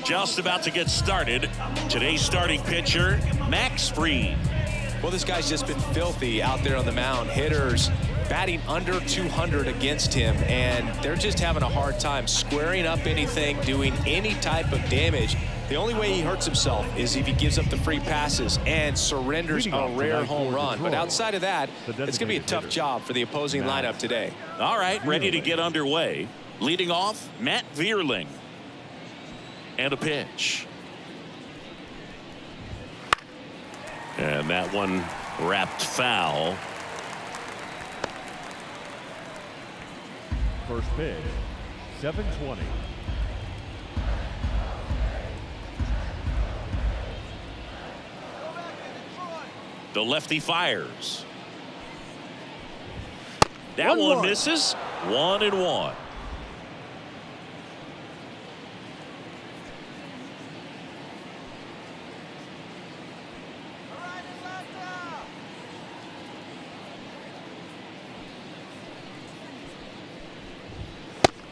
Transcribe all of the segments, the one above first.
Just about to get started. Today's starting pitcher, Max Fried. Well, this guy's just been filthy out there on the mound. Hitters batting under 200 against him, and they're just having a hard time squaring up anything, doing any type of damage. The only way he hurts himself is if he gives up the free passes and surrenders a rare home run. But outside of that, it's going to be a tough job for the opposing lineup today. All right, ready to get underway. Leading off, Matt Vierling. And a pitch. And that one wrapped foul. First pitch, 7:20. The lefty fires. That one misses. 1-1.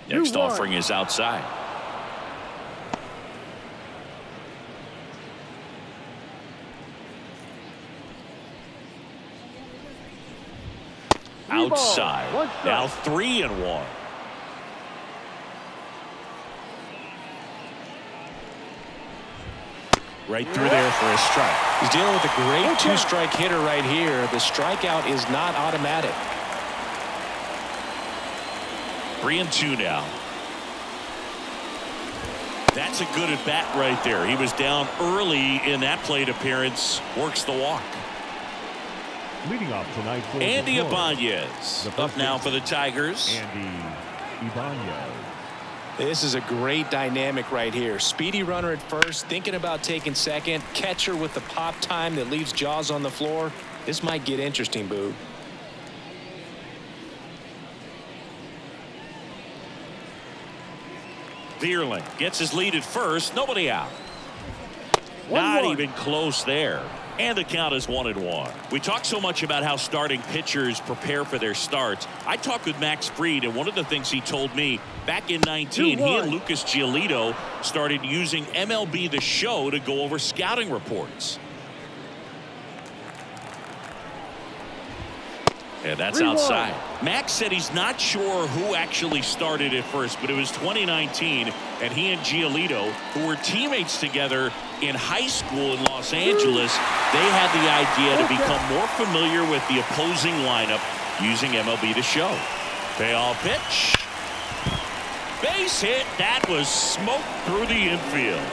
Next offering is outside. Outside. Now 3-1. Right through there for a strike. He's dealing with a great two-strike hitter right here. The strikeout is not automatic. 3-2 now. That's a good at bat right there. He was down early in that plate appearance. Works the walk. Leading off tonight for Andy Ibanez up now for the Tigers. Andy Ibanez. This is a great dynamic right here. Speedy runner at first, thinking about taking second. Catcher with the pop time that leaves Jaws on the floor. This might get interesting, Boo. Vierling gets his lead at first. Nobody out. Not even close there. And the count is 1-1. We talk so much about how starting pitchers prepare for their starts. I talked with Max Fried, and one of the things he told me back in 19, he and Lucas Giolito started using MLB The Show to go over scouting reports. And that's outside. Max said he's not sure who actually started at first, but it was 2019, and he and Giolito, who were teammates together in high school in Los Angeles, they had the idea to become more familiar with the opposing lineup using MLB The Show. Payoff pitch. Base hit. That was smoked through the infield.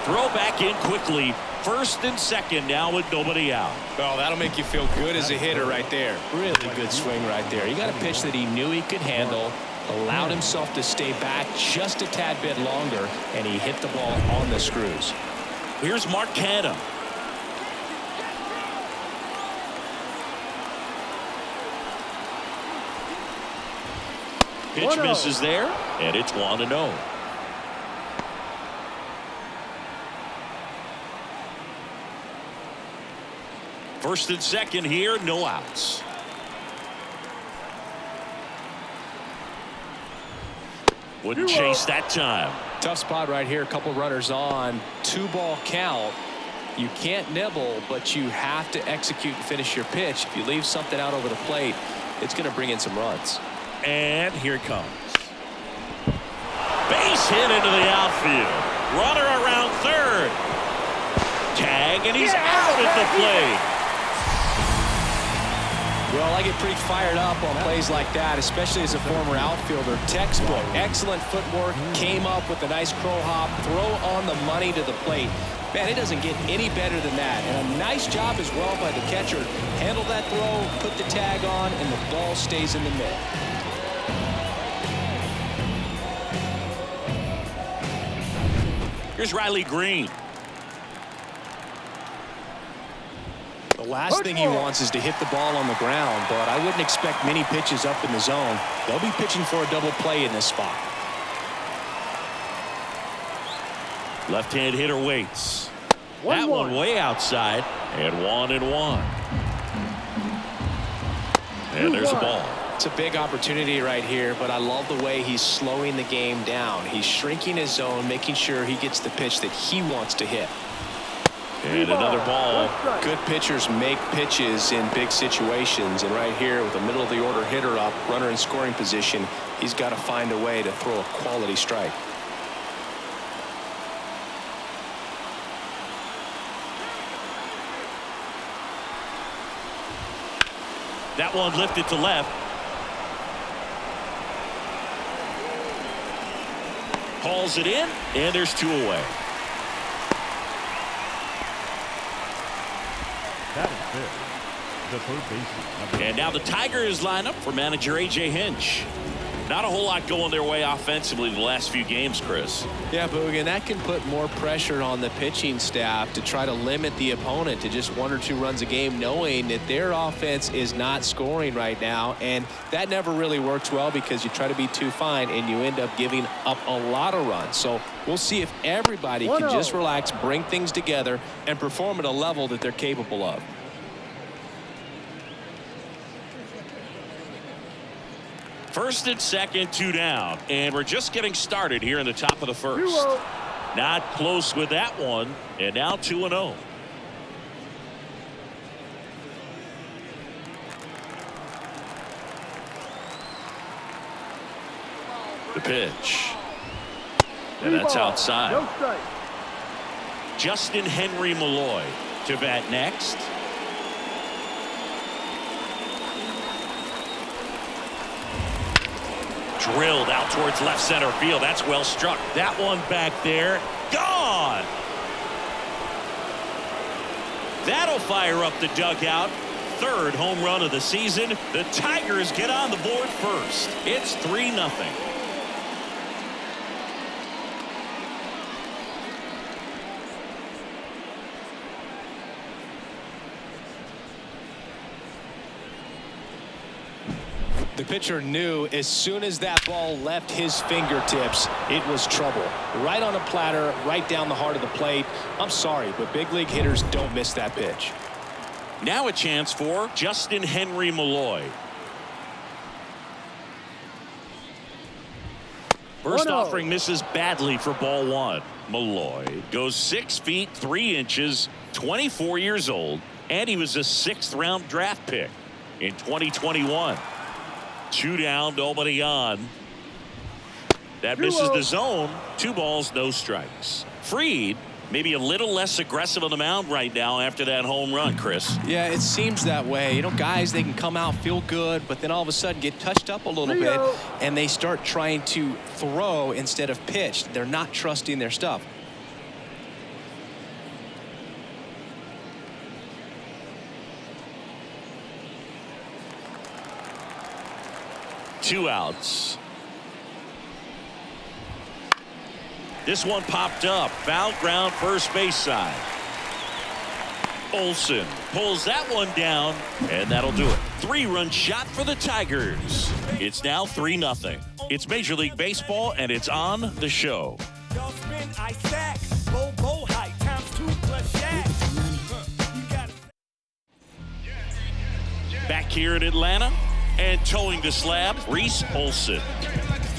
Throw back in quickly. First and second now with nobody out. Oh, that'll make you feel good as a hitter right there. Really good swing right there. He got a pitch that he knew he could handle, allowed himself to stay back just a tad bit longer, and he hit the ball on the screws. Here's Mark Canha. Pitch misses there, and it's 1-0. First and second here, no outs. Wouldn't chase that time. Tough spot right here. A couple runners on. 2-ball count. You can't nibble, but you have to execute and finish your pitch. If you leave something out over the plate, it's going to bring in some runs. And here it comes. Base hit into the outfield. Runner around third. Tag, and he's out at the plate. Well, I get pretty fired up on plays like that, especially as a former outfielder. Textbook, excellent footwork, came up with a nice crow hop, throw on the money to the plate. Man, it doesn't get any better than that. And a nice job as well by the catcher. Handle that throw, put the tag on, and the ball stays in the middle. Here's Riley Green. The last thing he wants is to hit the ball on the ground, but I wouldn't expect many pitches up in the zone. They'll be pitching for a double play in this spot. Left-hand hitter waits. That one way outside, and 1-1. And there's a ball. It's a big opportunity right here, but I love the way he's slowing the game down. He's shrinking his zone, making sure he gets the pitch that he wants to hit. And another ball. Good pitchers make pitches in big situations, and right here with a middle-of-the-order hitter up, runner in scoring position, he's got to find a way to throw a quality strike. That one lifted to left. Hauls it in, and there's 2 away. That is fair. The third baseman. And now the Tigers line up for manager A.J. Hinch. Not a whole lot going their way offensively the last few games, Chris. Yeah, Boog, and that can put more pressure on the pitching staff to try to limit the opponent to just 1 or 2 runs a game, knowing that their offense is not scoring right now. And that never really works well because you try to be too fine and you end up giving up a lot of runs. So we'll see if everybody can just relax, bring things together, and perform at a level that they're capable of. First and second, 2 down, and we're just getting started here in the top of the first. Not close with that one, and now 2-0. The pitch, and that's outside. Justin Henry Malloy to bat next. Drilled out towards left center field. That's well struck. That one back there. Gone. That'll fire up the dugout. 3rd home run of the season. The Tigers get on the board first. It's 3-0. The The pitcher knew as soon as that ball left his fingertips, it was trouble. Right on a platter, right down the heart of the plate. I'm sorry, but big league hitters don't miss that pitch. Now a chance for Justin Henry Malloy. First offering misses badly for ball one. Malloy goes 6 feet 3 inches, 24 years old, and he was a 6th round draft pick in 2021. 2 down, nobody on. That misses the zone. 2 balls, no strikes. Fried maybe a little less aggressive on the mound right now after that home run, Chris. Yeah, it seems that way. You know, guys, they can come out, feel good, but then all of a sudden get touched up a little bit, and they start trying to throw instead of pitch. They're not trusting their stuff. Two outs. This one popped up. Foul ground, first base side. Olson pulls that one down, and that'll do it. 3-run shot for the Tigers. It's now 3-0. It's Major League Baseball, and it's on the show. Back here in Atlanta, and towing the slab, Reese Olson.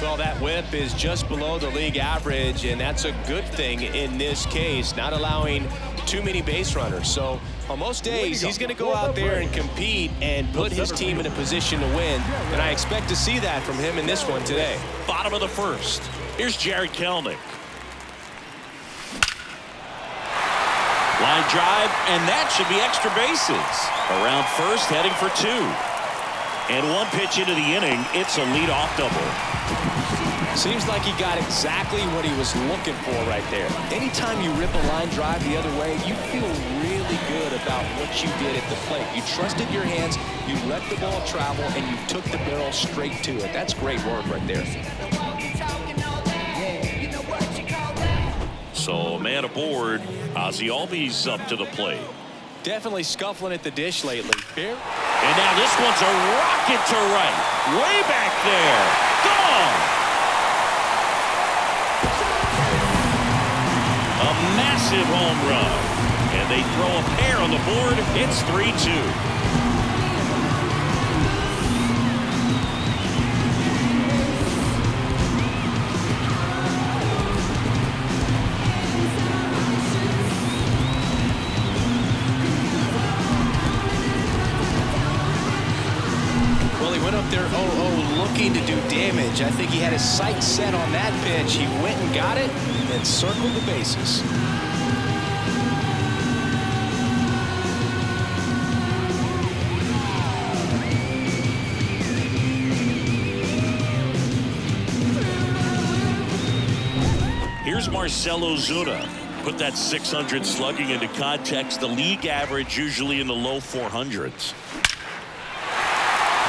Well, that whip is just below the league average, and that's a good thing in this case, not allowing too many base runners. So on most days, he's going to go out there and compete and put his team in a position to win, and I expect to see that from him in this one today. Bottom of the first. Here's Jared Kelenic. Line drive, and that should be extra bases. Around first, heading for 2. And 1 pitch into the inning, it's a leadoff double. Seems like he got exactly what he was looking for right there. Anytime you rip a line drive the other way, you feel really good about what you did at the plate. You trusted your hands, you let the ball travel, and you took the barrel straight to it. That's great work right there. So, man aboard, Ozzie Albies up to the plate. Definitely scuffling at the dish lately. Here. And now this one's a rocket to right. Way back there. Gone. A massive home run. And they throw a pair on the board. It's 3-2. They're 0-0 looking to do damage. I think he had his sights set on that pitch. He went and got it and circled the bases. Here's Marcell Ozuna. Put that 600 slugging into context. The league average usually in the low 400s.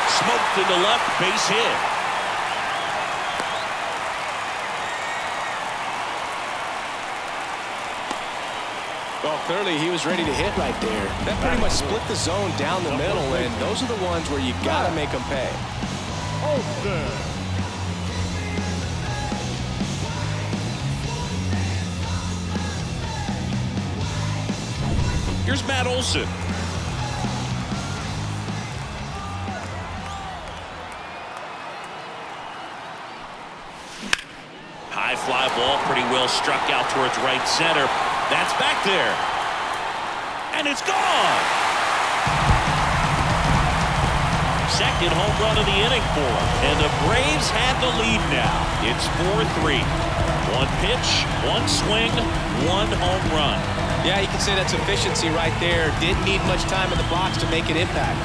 Smoked into left, base hit. Well, clearly he was ready to hit right there. That pretty much split the zone down the middle, and those are the ones where you got to make them pay. Here's Matt Olson. High fly ball, pretty well struck out towards right center. That's back there. And it's gone. Second home run of the inning for him. And the Braves have the lead now. It's 4-3. 1 pitch, 1 swing, 1 home run. Yeah, you can say that's efficiency right there. Didn't need much time in the box to make an impact.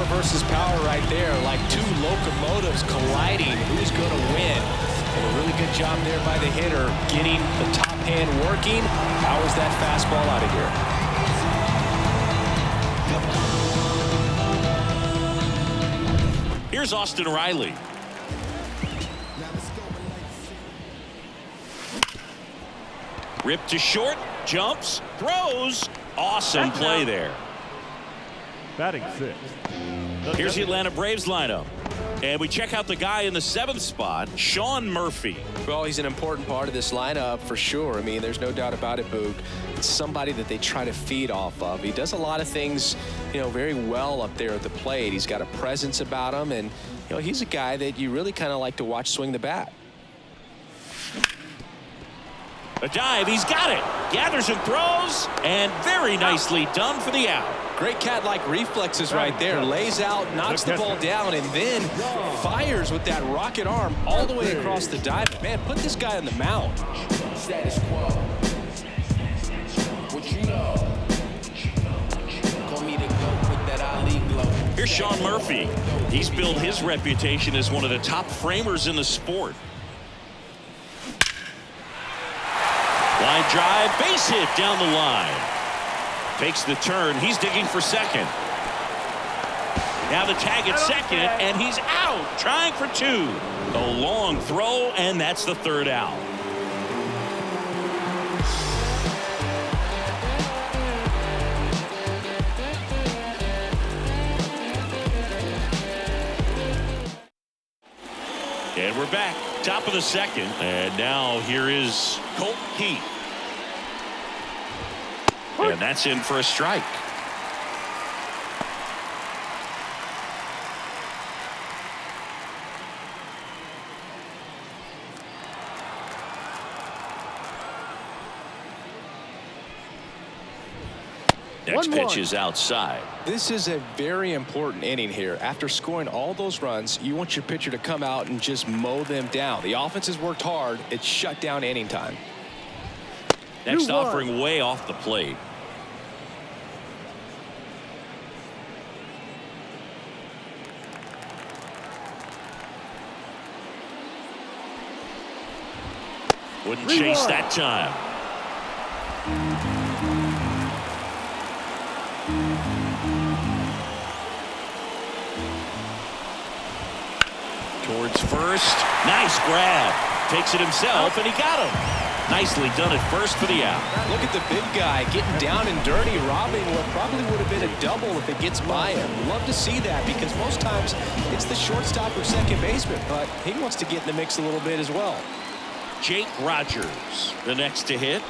Versus power right there, like 2 locomotives colliding. Who's going to win? And a really good job there by the hitter, getting the top hand working. Powers that fastball out of here. Here's Austin Riley. Ripped to short, Jumps, throws. Awesome play there. Batting sixth. Here's the Atlanta Braves lineup. And we check out the guy in the 7th spot, Sean Murphy. Well, he's an important part of this lineup for sure. I mean, there's no doubt about it, Boog. It's somebody that they try to feed off of. He does a lot of things, very well up there at the plate. He's got a presence about him, and, he's a guy that you really kind of like to watch swing the bat. A dive, he's got it. Gathers and throws, and very nicely done for the out. Great cat-like reflexes right there. Lays out, knocks the ball down, and then fires with that rocket arm all the way across the diamond. Man, put this guy on the mound. Status quo. What you know? Call me the GOAT with that Ali glow. Here's Sean Murphy. He's built his reputation as one of the top framers in the sport. Line drive, base hit down the line. Takes the turn. He's digging for second. Now the tag at second, and he's out. Trying for 2. A long throw, and that's the 3rd out. And we're back. Top of the 2nd. And now here is Colt Heath. And that's in for a strike. Next pitch is outside. This is a very important inning here. After scoring all those runs, you want your pitcher to come out and just mow them down. The offense has worked hard. It's shut down inning time. Next offering way off the plate. Wouldn't chase that time. Towards first. Nice grab. Takes it himself, and he got him. Nicely done at first for the out. Look at the big guy getting down and dirty, robbing what probably would have been a double if it gets by him. Love to see that because most times it's the shortstop or second baseman, but he wants to get in the mix a little bit as well. Jake Rogers, the next to hit.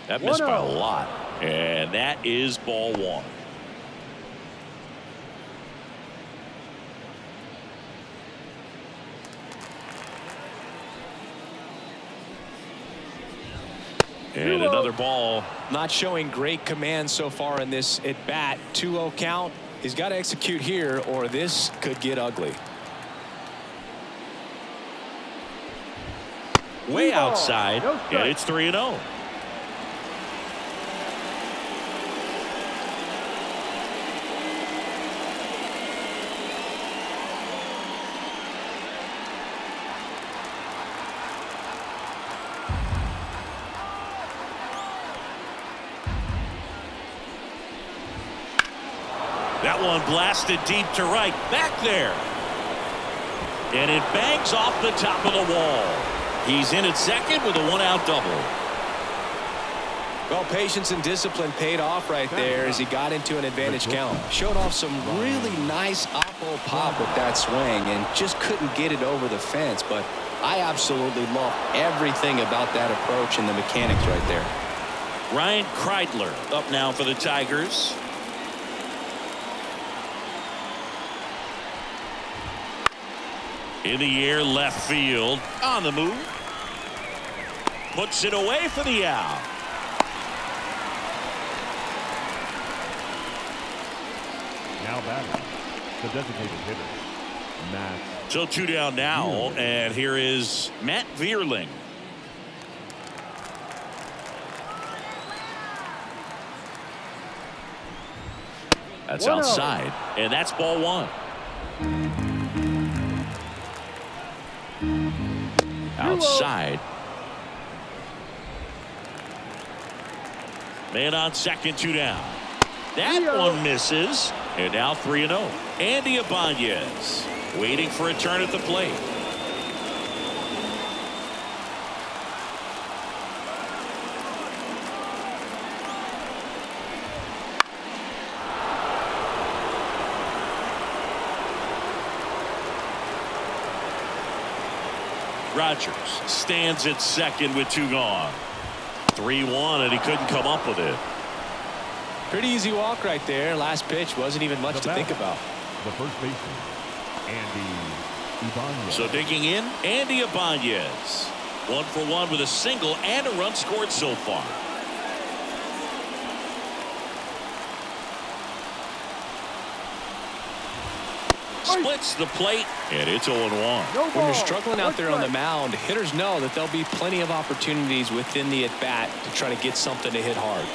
That missed by a lot. And that is ball 1. And another ball. Not showing great command so far in this at bat. 2-0 count. He's got to execute here or this could get ugly. Way outside. And it's 3-0. That one blasted deep to right. Back there. And it bangs off the top of the wall. He's in at second with a 1-out double. Well, patience and discipline paid off right there as he got into an advantage count. Showed off some really nice oppo pop with that swing and just couldn't get it over the fence. But I absolutely love everything about that approach and the mechanics right there. Ryan Kreidler up now for the Tigers. In the air, left field, on the move. Puts it away for the out. Now batting, the designated hitter, Matt. So 2 down now, and here is Matt Vierling. That's outside, and that's ball 1. Outside, Man on second, 2 down. That one misses. And now 3-0. Andy Ibanez waiting for a turn at the plate. Rogers stands at second with 2 gone. 3-1, and he couldn't come up with it. Pretty easy walk right there. Last pitch wasn't even much to think about. The first baseman, Andy Ibanez. So digging in, Andy Ibanez. 1 for 1 with a single and a run scored so far. Splits the plate, and it's 0-1. When you're struggling out there on the mound, hitters know that there'll be plenty of opportunities within the at-bat to try to get something to hit hard.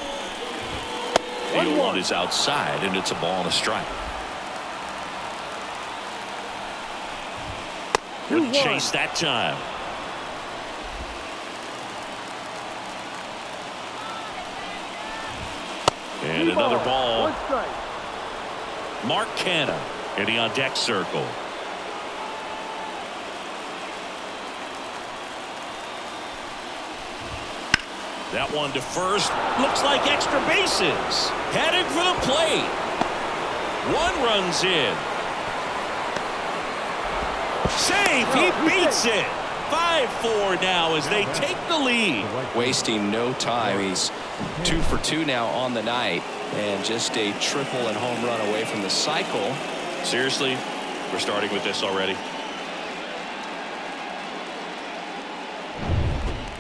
The 0-1 is outside, and it's a ball and a strike. Wouldn't chase that time. And another ball. Mark Canha in the on deck circle. That one to first. Looks like extra bases. Headed for the plate. 1 runs in. Save. He beats it. 5-4 now as they take the lead. Wasting no time. He's 2 for 2 now on the night, and just a triple and home run away from the cycle. Seriously, we're starting with this already.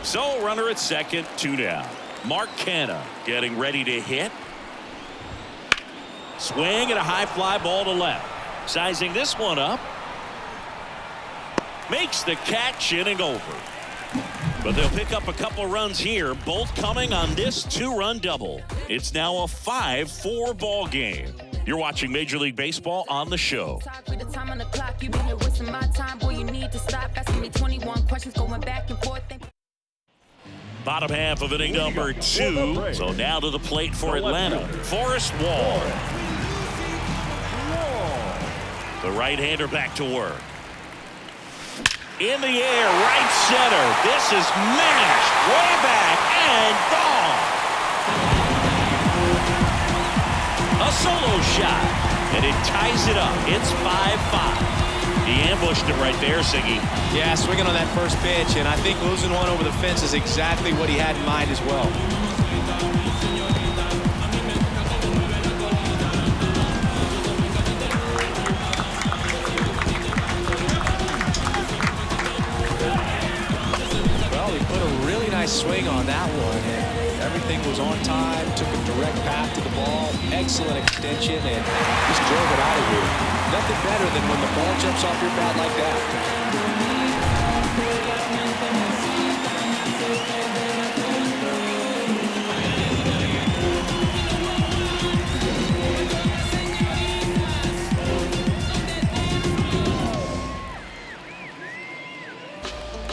So runner at second, 2 down. Mark Canha getting ready to hit. Swing and a high fly ball to left. Sizing this one up. Makes the catch, inning over. But they'll pick up a couple runs here, both coming on this 2-run double. It's now a 5-4 ball game. You're watching Major League Baseball on the show. Bottom half of inning number 2. So now to the plate for Atlanta. Forrest Wall. The right-hander back to work. In the air, right center. This is mashed way back and gone. A solo shot, and it ties it up. It's 5-5. He ambushed him right there, Siggy. Yeah, swinging on that first pitch, and I think losing one over the fence is exactly what he had in mind as well. Swing on that one, and everything was on time. Took a direct path to the ball, excellent extension, and just drove it out of here. Nothing better than when the ball jumps off your bat like that.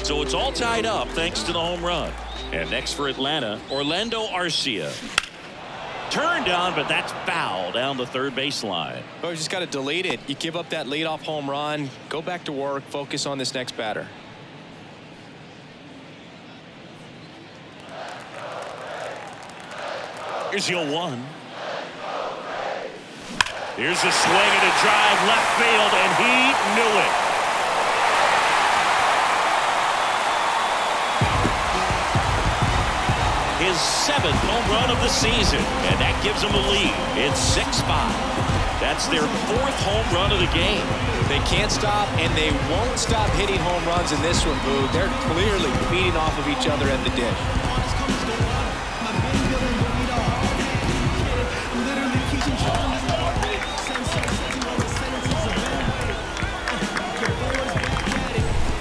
So it's all tied up thanks to the home run. And next for Atlanta, Orlando Arcia. Turned on, but that's foul down the third baseline. Oh, you just got to delete it. You give up that leadoff home run, go back to work, focus on this next batter. Here's the 0-1. Here's a swing and a drive left field, and he knew it. His 7th home run of the season, and that gives them a lead. It's 6-5. That's their 4th home run of the game. They can't stop, and they won't stop hitting home runs in this one, Boo. They're clearly feeding off of each other at the dish.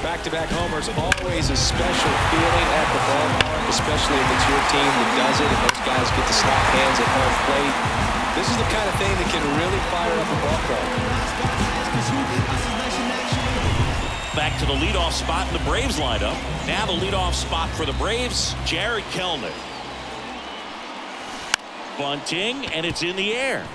Back-to-back homers, always a special feeling at the ballpark, especially if it's your team that does it and those guys get to slap hands at home plate. This is the kind of thing that can really fire up a ball club. Back to the leadoff spot in the Braves lineup. Now the leadoff spot for the Braves, Jared Kelenic. bunting, and it's in the air.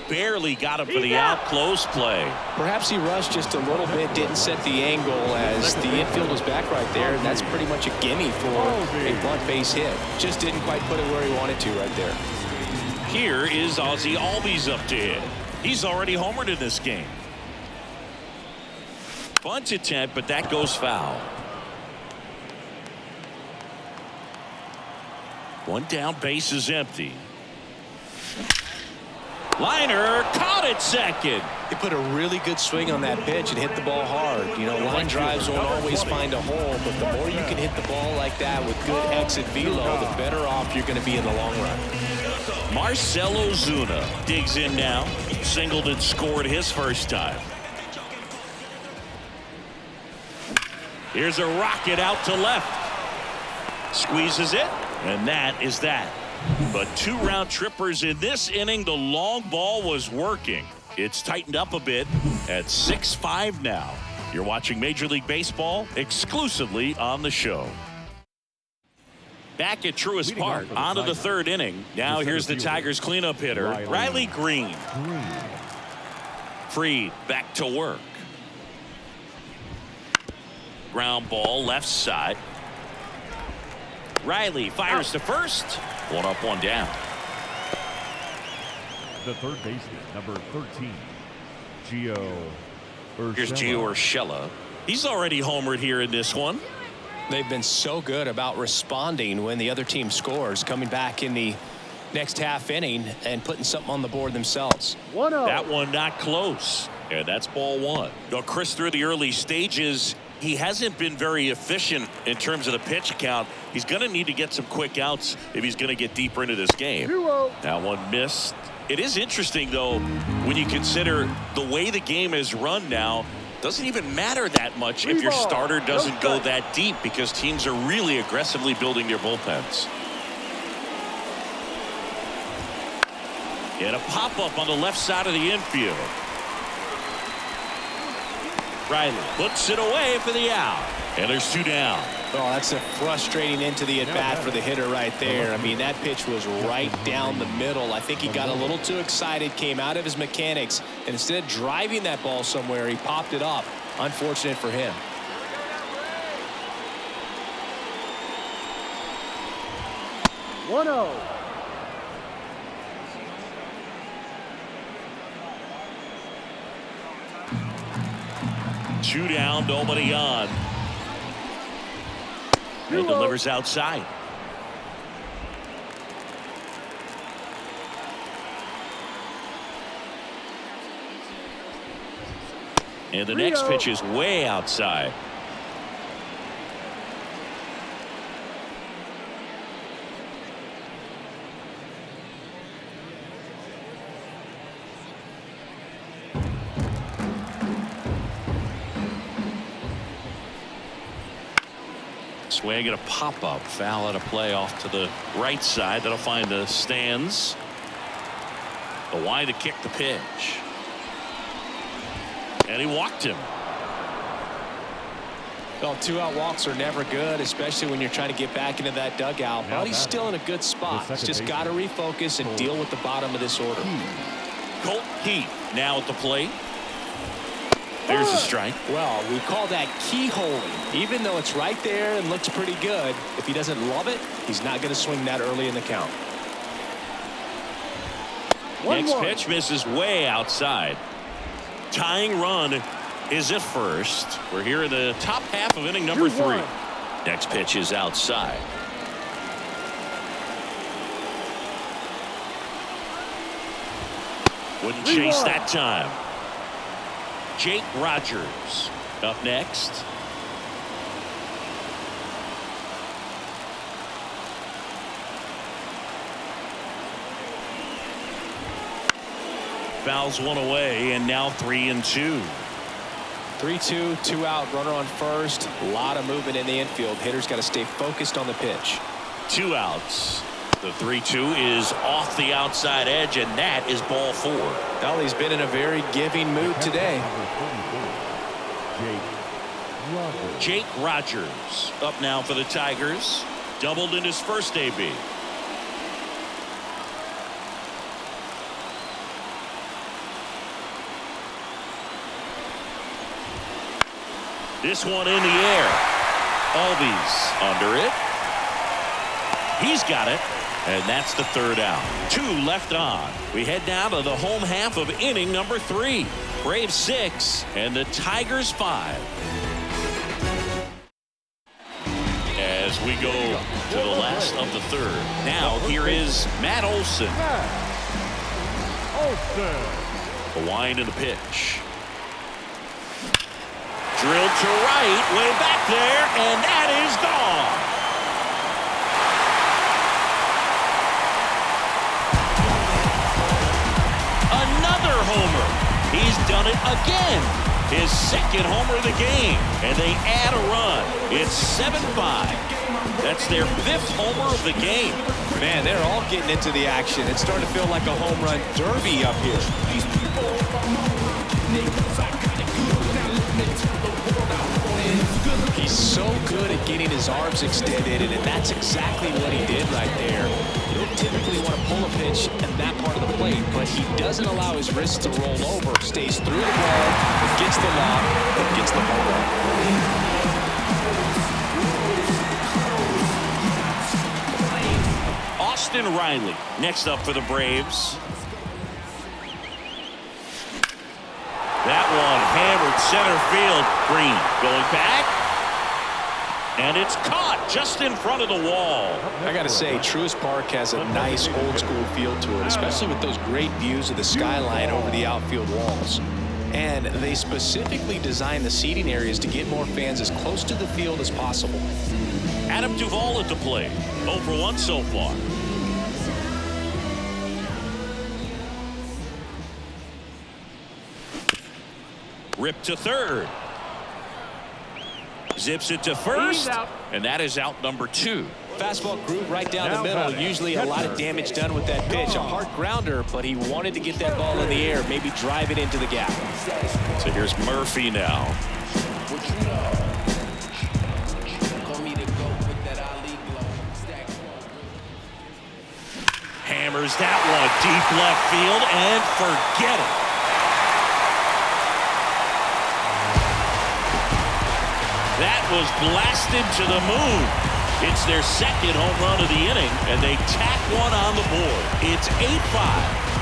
Barely got him for the out. Close play. Perhaps he rushed just a little bit, didn't set the angle as the infield was back right there, and that's pretty much a gimme for a bunt base hit. Just didn't quite put it where he wanted to right there. Here is Ozzie Albies up to hit. He's already homered in this game. Bunt attempt, but that goes foul. One down, base is empty. Liner caught at second. He put a really good swing on that pitch and hit the ball hard. You know, line drives won't always find a hole, but the more you can hit the ball like that with good exit velo, the better off you're going to be in the long run. Marcell Ozuna digs in now. Singled and scored his first time. Here's a rocket out to left. Squeezes it, and that is that. But 2 round trippers in this inning. The long ball was working. It's tightened up a bit at 6-5 now. You're watching Major League Baseball exclusively on the show. Back at Truist Park, on to the 3rd inning. Now here's the Tigers cleanup hitter, Riley Green. Freed back to work. Ground ball left side. Riley fires to first. 1 up, 1 down. The third baseman, number 13, Gio Urshela. Here's Gio Urshela. He's already homered here in this one. They've been so good about responding when the other team scores, coming back in the next half inning and putting something on the board themselves. 1-0. That one not close. And that's ball 1. Now, Chris, through the early stages, he hasn't been very efficient in terms of the pitch count. He's going to need to get some quick outs if he's going to get deeper into this game. 2-0. That one missed. It is interesting, though, when you consider the way the game is run now. Doesn't even matter that much if your starter doesn't go that deep, because teams are really aggressively building their bullpens. And a pop-up on the left side of the infield. Riley puts it away for the out. And there's 2 down. Oh, that's a frustrating into the at-bat for the hitter right there. I mean, that pitch was right down the middle. I think he got a little too excited, came out of his mechanics, and instead of driving that ball somewhere, he popped it up. Unfortunate for him. One-oh. Two down, nobody on. And delivers outside. And the next pitch is way outside. Swing and a pop-up. Foul at a play off to the right side. That'll find the stands. The wide to kick the pitch. And he walked him. Well, 2-out walks are never good, especially when you're trying to get back into that dugout. But he's still in a good spot. He's just got to refocus and deal with the bottom of this order. Colt Heath now at the plate. There's a strike. Well, we call that keyholing. Even though it's right there and looks pretty good, if he doesn't love it, he's not going to swing that early in the count. Next pitch misses way outside. Tying run is at first. We're here in the top half of inning number 3. Next pitch is outside. Wouldn't chase that time. Jake Rogers up next. Fouls one away, and now 3-2. 3-2, 2 out, runner on first. A lot of movement in the infield. Hitter's got to stay focused on the pitch. 2 outs. The 3-2 is off the outside edge, and that is ball 4. Well, he's been in a very giving mood today. Jake Rogers up now for the Tigers. Doubled in his first AB. This one in the air. Albies under it. He's got it. And that's the third out. 2 left on. We head down to the home half of inning number 3. Braves 6 and the Tigers 5. As we go to the last of the third. Now here is Matt Olson. The wind and the pitch. Drilled to right, way back there, and that is gone. Another homer. He's done it again. His second homer of the game, and they add a run. It's 7-5. That's their 5th homer of the game. Man, they're all getting into the action. It's starting to feel like a home run derby up here. He's so good at getting his arms extended, and that's exactly what he did right there. You don't typically want to pull a pitch in that part of the plate, but he doesn't allow his wrist to roll over. Stays through the ball, gets the lob, and gets the home run. Austin Riley next up for the Braves. That one hammered center field. Green going back. And it's caught just in front of the wall. I got to say, Truist Park has a nice old school feel to it, especially with those great views of the skyline over the outfield walls. And they specifically designed the seating areas to get more fans as close to the field as possible. Adam Duvall at the plate. 0 for 1 so far. Rip to third. Zips it to first. And that is out number 2. Fastball groove right down the middle. Usually a lot of damage done with that pitch. A hard grounder, but he wanted to get that ball in the air, maybe drive it into the gap. So here's Murphy now. Hammers that one deep left field and forget it. That was blasted to the moon. It's their second home run of the inning, and they tack one on the board. It's 8-5.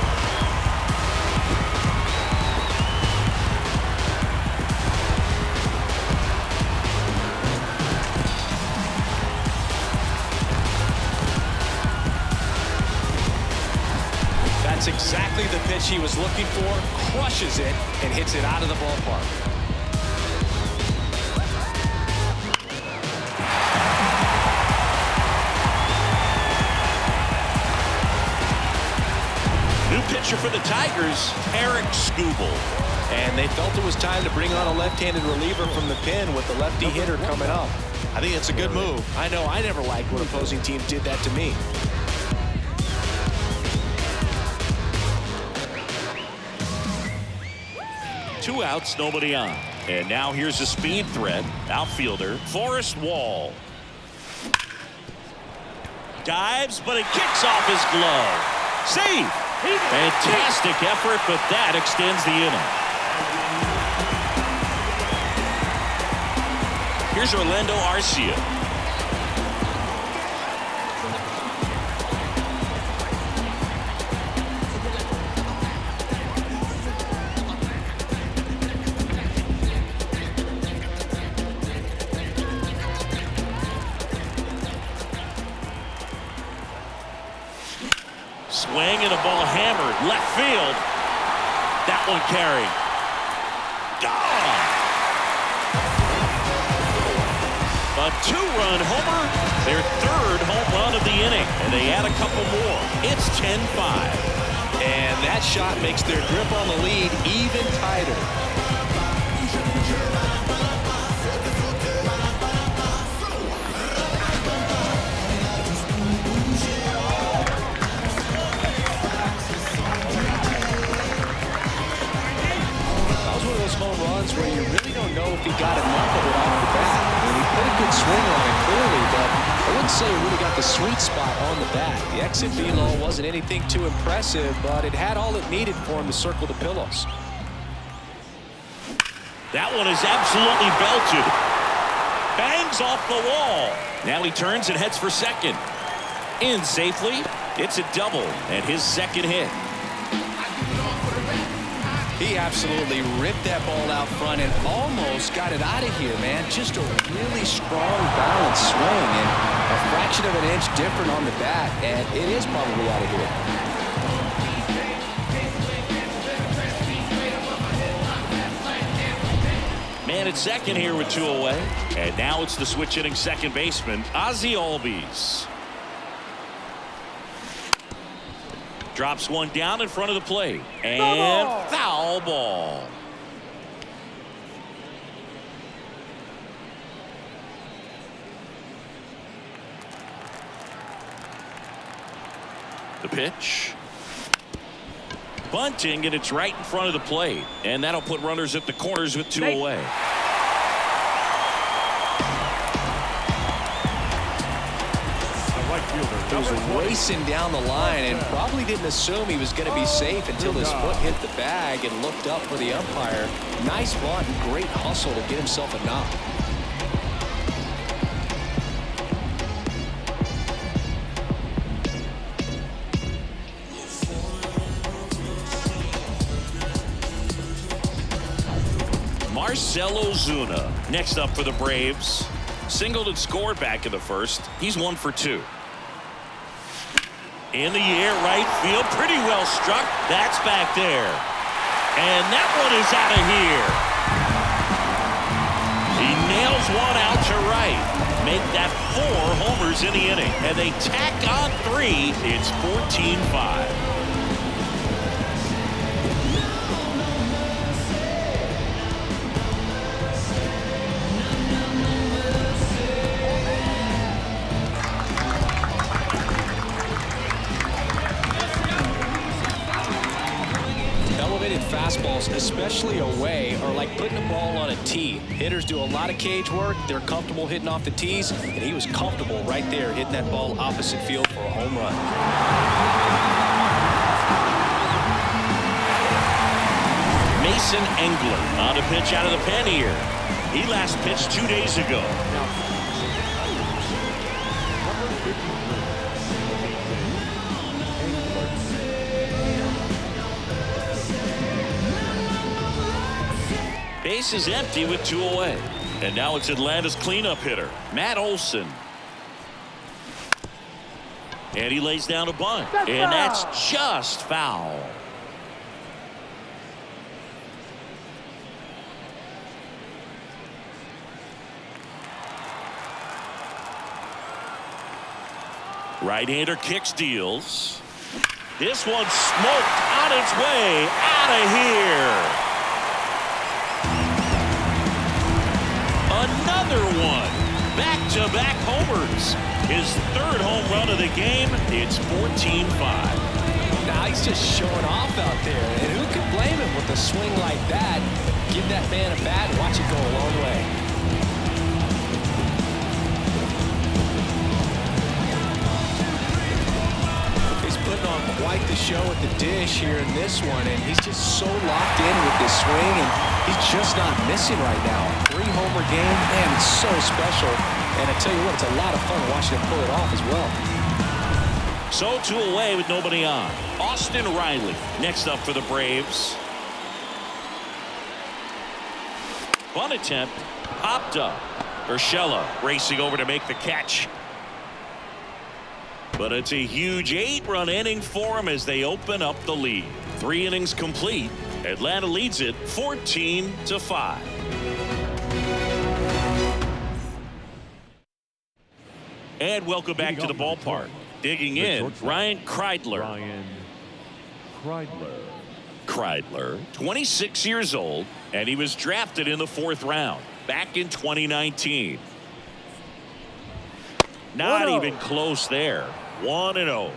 That's exactly the pitch he was looking for. Crushes it and hits it out of the ballpark. New pitcher for the Tigers, Eric Skubal. And they felt it was time to bring on a left-handed reliever from the pen with the lefty hitter coming up. I think it's a good move. I know I never liked when opposing teams did that to me. Two outs, nobody on. And now here's a speed threat. Outfielder, Forrest Wall. Dives, but it kicks off his glove. Save! Fantastic effort, but that extends the inning. Here's Orlando Arcia. Swing and a ball hammered left field. That one carried. Gone. A 2-run homer, their 3rd home run of the inning, and they add a couple more. It's 10-5. And that shot makes their grip on the lead even tighter. Home runs where you really don't know if he got enough of it off the bat. I mean, he put a good swing on it clearly, but I wouldn't say he really got the sweet spot on the bat. The exit velo wasn't anything too impressive, but it had all it needed for him to circle the pillows. That one is absolutely belted. Bangs off the wall. Now he turns and heads for second. In safely. It's a double and his second hit. He absolutely ripped that ball out front and almost got it out of here, man. Just a really strong, balanced swing, and a fraction of an inch different on the bat, and it is probably out of here. Man at second here with 2 away. And now it's the switch hitting second baseman, Ozzie Albies. Drops one down in front of the plate. And foul ball. The pitch. Bunting, and it's right in front of the plate. And that'll put runners at the corners with 2 away. He was racing down the line and probably didn't assume he was going to be safe until his foot hit the bag and looked up for the umpire. Nice bunt and great hustle to get himself a knock. Marcell Ozuna next up for the Braves. Singled and scored back in the first. He's 1 for 2. In the air, right field, pretty well struck. That's back there. And that one is out of here. He nails one out to right. Make that 4 homers in the inning. And they tack on 3. It's 14-5. Fastballs, especially away, are like putting a ball on a tee. Hitters do a lot of cage work. They're comfortable hitting off the tees, and he was comfortable right there hitting that ball opposite field for a home run. Mason Engler on a pitch out of the pen here. He last pitched 2 days ago. Base is empty with 2 away. And now it's Atlanta's cleanup hitter, Matt Olson. And he lays down a bunt. And that's just foul. Right-hander kicks, deals. This one's smoked on its way out of here. Another one. Back-to-back homers. His 3rd home run of the game. It's 14-5. Now he's just showing off out there. And who can blame him with a swing like that? Give that man a bat and watch it go a long way. He's putting on quite the show at the dish here in this one. And he's just so locked in with this swing. And he's just not missing right now. 3-homer game, man, it's so special. And I tell you what, it's a lot of fun watching him pull it off as well. So 2 away with nobody on. Austin Riley next up for the Braves. Bunt attempt popped up. Urshela racing over to make the catch. But it's a huge 8-run inning for him as they open up the lead. 3 innings complete. Atlanta leads it 14-5. And welcome back to the ballpark. Digging in, Ryan Kreidler. Kreidler, 26 years old, and he was drafted in the 4th round back in 2019. Not even close there. 1-0.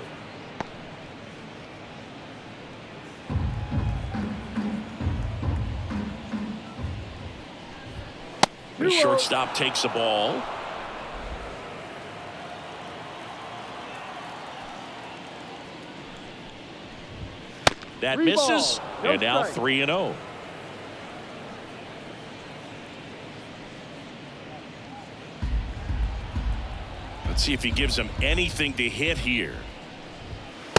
The shortstop takes the ball. That misses, and now 3-0. Let's see if he gives him anything to hit here.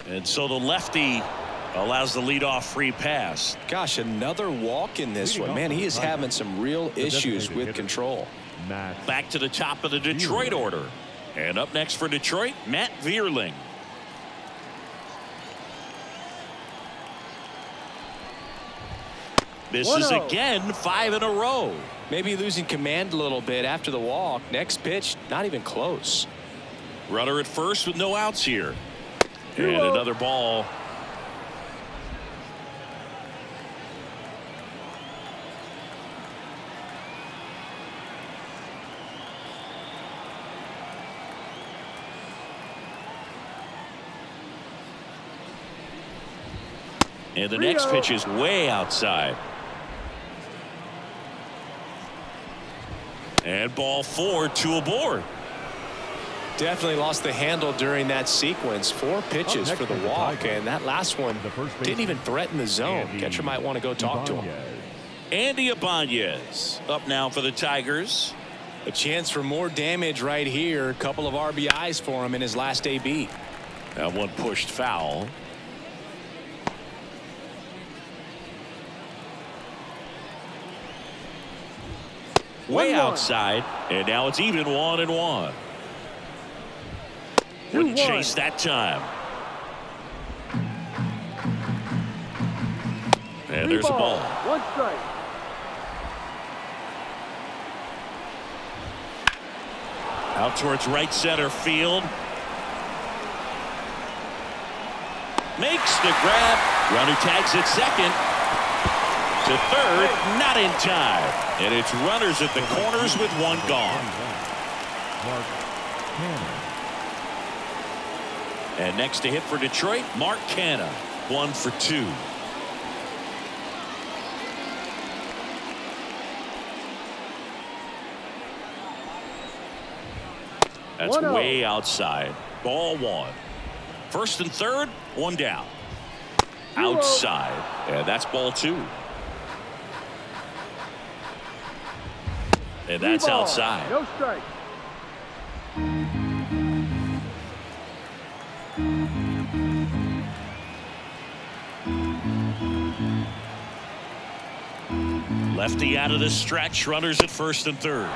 And so the lefty allows the leadoff free pass. Gosh, another walk in this one. Man, he is having some real issues with control. Back to the top of the Detroit order. And up next for Detroit, Matt Vierling. Misses again, 5 in a row. Maybe losing command a little bit after the walk. Next pitch, not even close. Runner at first with no outs here. And another ball. And the next pitch is way outside. And ball 4, 2 aboard. Definitely lost the handle during that sequence. 4 pitches for the walk, and that last one didn't even threaten the zone. Catcher might want to go talk to him. Andy Ibanez up now for the Tigers. A chance for more damage right here. A couple of RBIs for him in his last AB. That one pushed foul. Way outside, and now it's even 1-1. Wouldn't chase that time. And there's a ball. 1 strike. Out towards right center field. Makes the grab. Runner tags at second. To third, not in time. And it's runners at the corners with 1 gone. And next to hit for Detroit, Mark Canha, 1 for 2. That's way outside. Ball 1. First and third, 1 down. Outside. And that's ball 2. And that's outside. No strike. Lefty out of the stretch. Runners at first and third.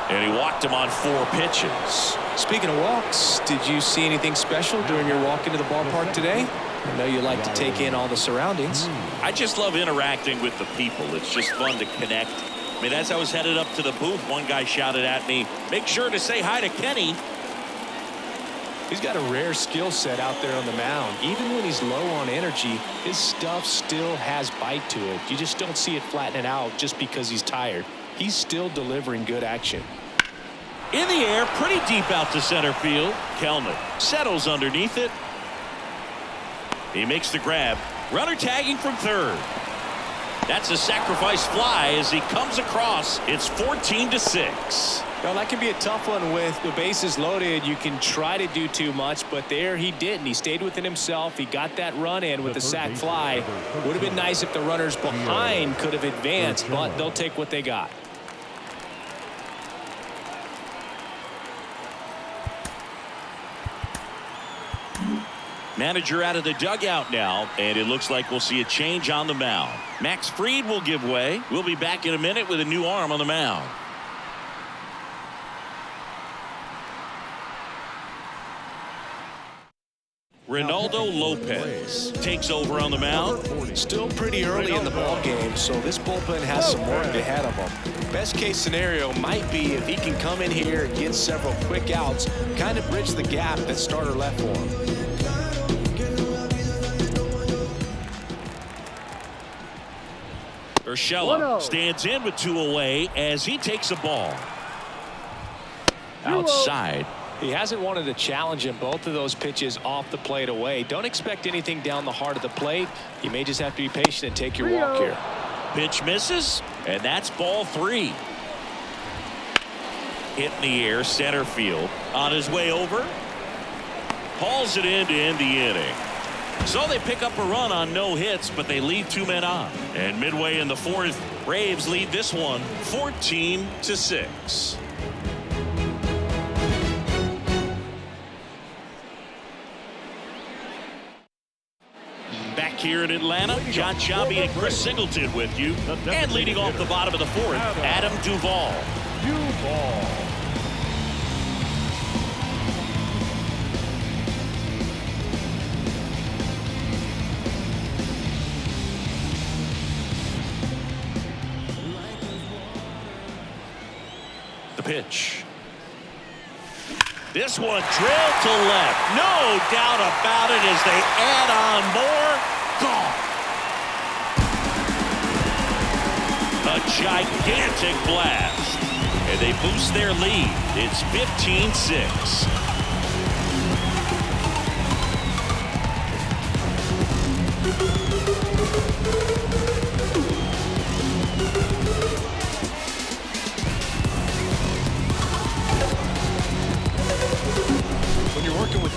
And he walked him on 4 pitches. Speaking of walks, did you see anything special during your walk into the ballpark today? I know you like to take in all the surroundings. I just love interacting with the people. It's just fun to connect. I mean, as I was headed up to the booth, one guy shouted at me, "Make sure to say hi to Kenny." He's got a rare skill set out there on the mound. Even when he's low on energy, his stuff still has bite to it. You just don't see it flattening out just because he's tired. He's still delivering good action. In the air, pretty deep out to center field. Kelman settles underneath it. He makes the grab. Runner tagging from third. That's a sacrifice fly as he comes across. It's 14-6. Well, that can be a tough one with the bases loaded. You can try to do too much, but there he didn't. He stayed within himself. He got that run in with the sac fly. Would have been nice if the runners behind could have advanced, but they'll take what they got. Manager out of the dugout now, and it looks like we'll see a change on the mound. Max Fried will give way. We'll be back in a minute with a new arm on the mound. Ronaldo Lopez takes over on the mound. Still pretty early in the ball game, so this bullpen has some work ahead of them. Best case scenario might be if he can come in here and get several quick outs, kind of bridge the gap that starter left for him. Urshela stands in with 2 away as he takes a ball. Outside. He hasn't wanted to challenge him. Both of those pitches off the plate away. Don't expect anything down the heart of the plate. You may just have to be patient and take your walk here. Pitch misses, and that's ball 3. Hit in the air, center field. On his way over. Hauls it in to end the inning. So they pick up a run on no hits, but they leave 2 men on. And midway in the 4th, Braves lead this one 14-6. back here in Atlanta. John Shabby and Chris Singleton with you. And leading off the bottom of the fourth, Adam Duvall. The pitch. This one drilled to left. No doubt about it as they add on more. Gone. A gigantic blast. And they boost their lead. It's 15-6.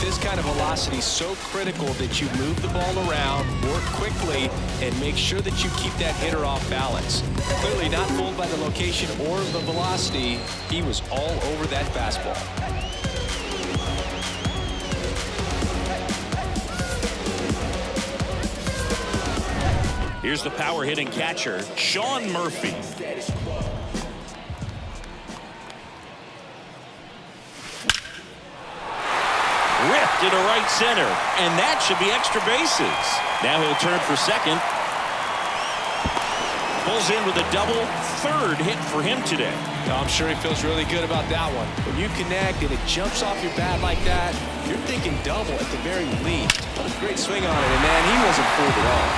This kind of velocity so critical that you move the ball around, work quickly, and make sure that you keep that hitter off balance. Clearly not fooled by the location or the velocity. He was all over that fastball. Here's the power hitting catcher, Sean Murphy. Ripped into right center, and that should be extra bases. Now he'll turn for second. Pulls in with a double, third hit for him today. I'm sure he feels really good about that one. When you connect and it jumps off your bat like that, you're thinking double at the very least. What a great swing on it, and man, he wasn't fooled at all.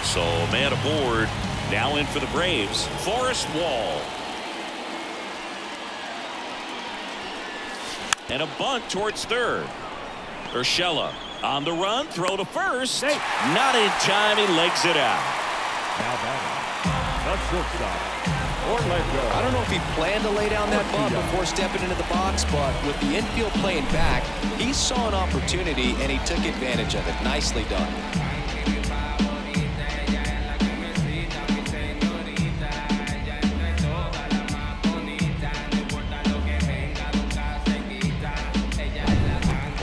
So man aboard. Now in for the Braves, Forrest Wall. And a bunt towards third. Urshela on the run, throw to first. Not in time, he legs it out. Now batting, the shortstop, Orlando. I don't know if he planned to lay down that bunt before stepping into the box, but with the infield playing back, he saw an opportunity and he took advantage of it. Nicely done.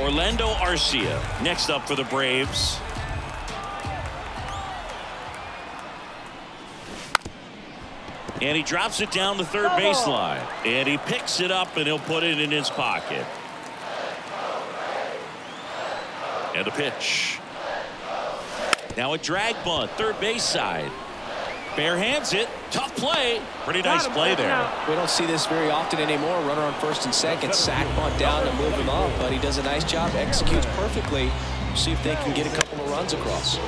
Orlando Arcia next up for the Braves. And he drops it down the third baseline. And he picks it up and he'll put it in his pocket. And the pitch. Now a drag bunt, third base side. Bare hands it. Tough play. Pretty nice play there. We don't see this very often anymore. Runner on first and second. Sack bunt down to move him up. But he does a nice job. Executes perfectly. See if they can get a couple of runs across.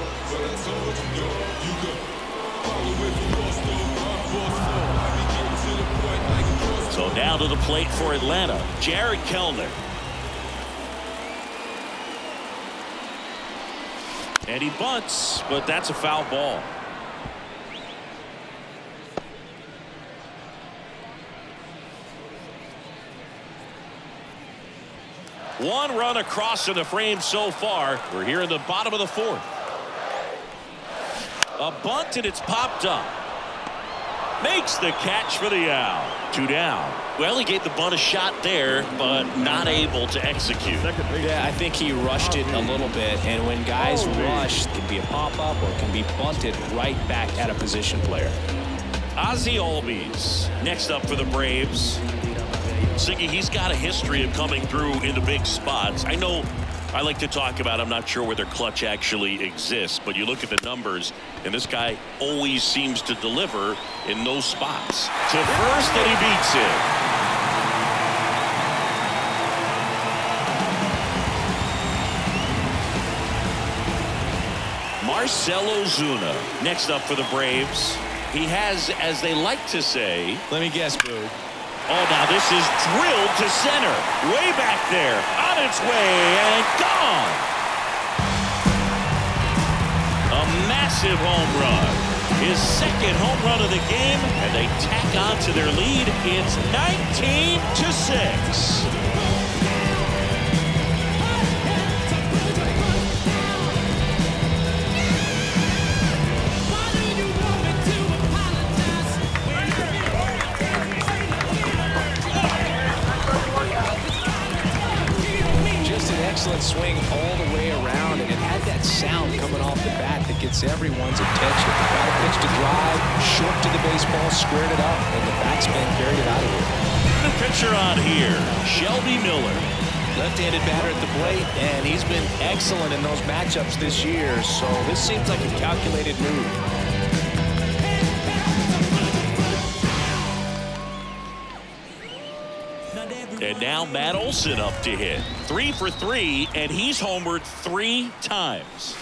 So down to the plate for Atlanta, Jared Kellner. And he bunts, but that's a foul ball. One run across in the frame so far. We're here in the bottom of the fourth. A bunt and it's popped up. Makes the catch for the out. 2 down. Well, he gave the bunt a shot there, but not able to execute. Yeah, I think he rushed it a little bit, and when guys rush, it can be a pop-up or it can be bunted right back at a position player. Ozzie Albies next up for the Braves. Siggy, he's got a history of coming through in the big spots. I know I like to talk about, I'm not sure whether clutch actually exists, but you look at the numbers, and this guy always seems to deliver in those spots. To first, and he beats it. Marcell Ozuna next up for the Braves. He has, as they like to say, let me guess, Boo. Oh, now this is drilled to center. Way back there. On its way and gone. A massive home run. His second home run of the game, and they tack on to their lead. It's 19-6. that swing all the way around, and it had that sound coming off the bat that gets everyone's attention. Got a pitch to drive, short to the baseball, squared it up, and the batsman carried it out of here. The pitcher on here, Shelby Miller. Left-handed batter at the plate, and he's been excellent in those matchups this year, so this seems like a calculated move. And now Matt Olson up to hit. 3 for 3, and he's homered 3 times.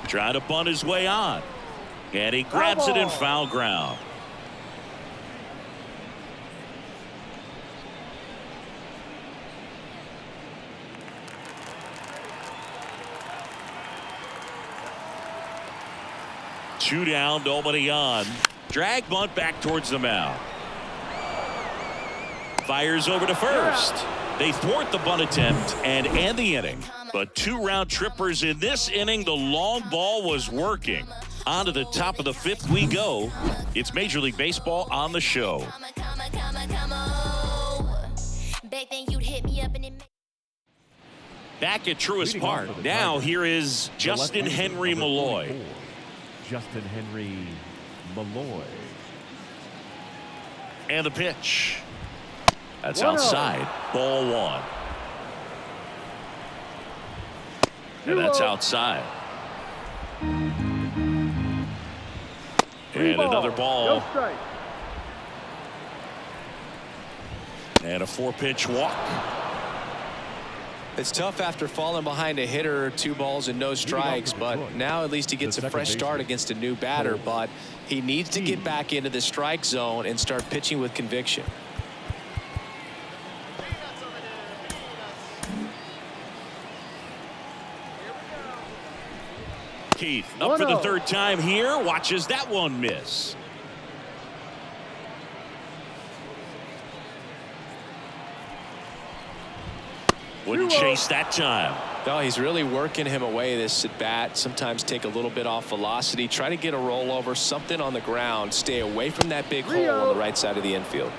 Trying to bunt his way on. And he grabs it in foul ground. Two down, nobody on. Drag bunt back towards the mound. Fires over to first. They thwart the bunt attempt and end the inning. But 2 round trippers in this inning. The long ball was working. On to the top of the 5th we go. It's Major League Baseball on the show. Back at Truist Park. Now here is Justin Henry Malloy. Justin Henry Malloy. And the pitch. That's outside. Ball 1. And that's outside. And another ball. And a 4-pitch walk. It's tough after falling behind a hitter, 2 balls and no strikes, but now at least he gets a fresh start against a new batter, but he needs to get back into the strike zone and start pitching with conviction. Keith up for the 3rd time here. Watches that one miss. Wouldn't chase that time. No, he's really working him away this at bat. Sometimes take a little bit off velocity. Try to get a rollover, something on the ground. Stay away from that big hole on the right side of the infield.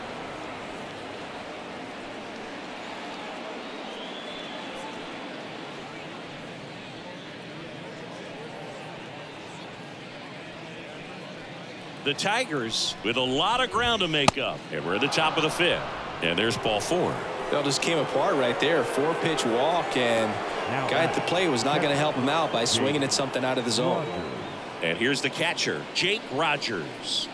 The Tigers with a lot of ground to make up. And we're at the top of the 5th. And there's ball 4. It all just came apart right there. 4-pitch walk, and guy at the plate was not going to help him out by swinging at something out of the zone. And here's the catcher, Jake Rogers.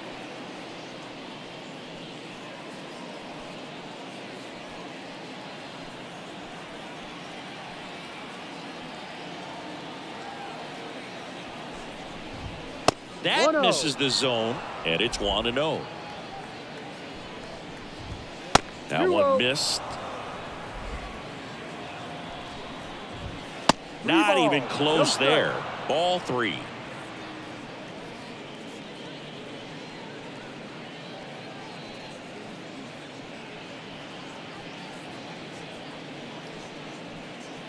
That misses the zone, and it's 1-0. That one missed. Not even close there. Ball 3.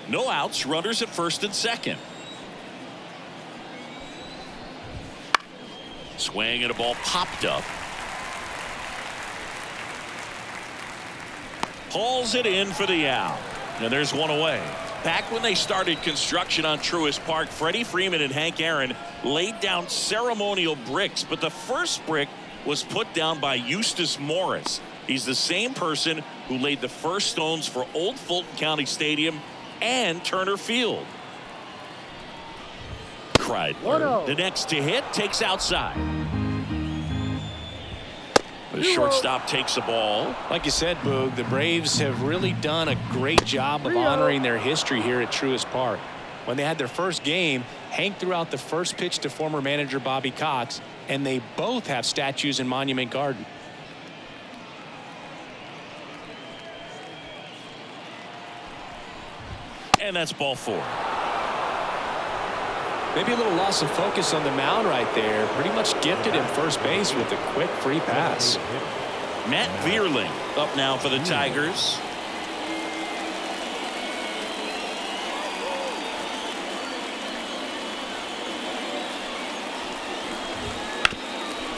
No outs, runners at 1st and 2nd. Swing and a ball popped up. Hauls it in for the out. And there's one away. Back when they started construction on Truist Park, Freddie Freeman and Hank Aaron laid down ceremonial bricks, but the first brick was put down by Eustace Morris. He's the same person who laid the first stones for Old Fulton County Stadium and Turner Field. Kreidler, the next to hit, takes outside. The shortstop takes the ball. Like you said, Boog, the Braves have really done a great job of honoring their history here at Truist Park. When they had their first game, Hank threw out the first pitch to former manager Bobby Cox, and they both have statues in Monument Garden. And that's ball 4. Maybe a little loss of focus on the mound right there. Pretty much gifted him first base with a quick free pass. Matt Vierling up now for the Tigers.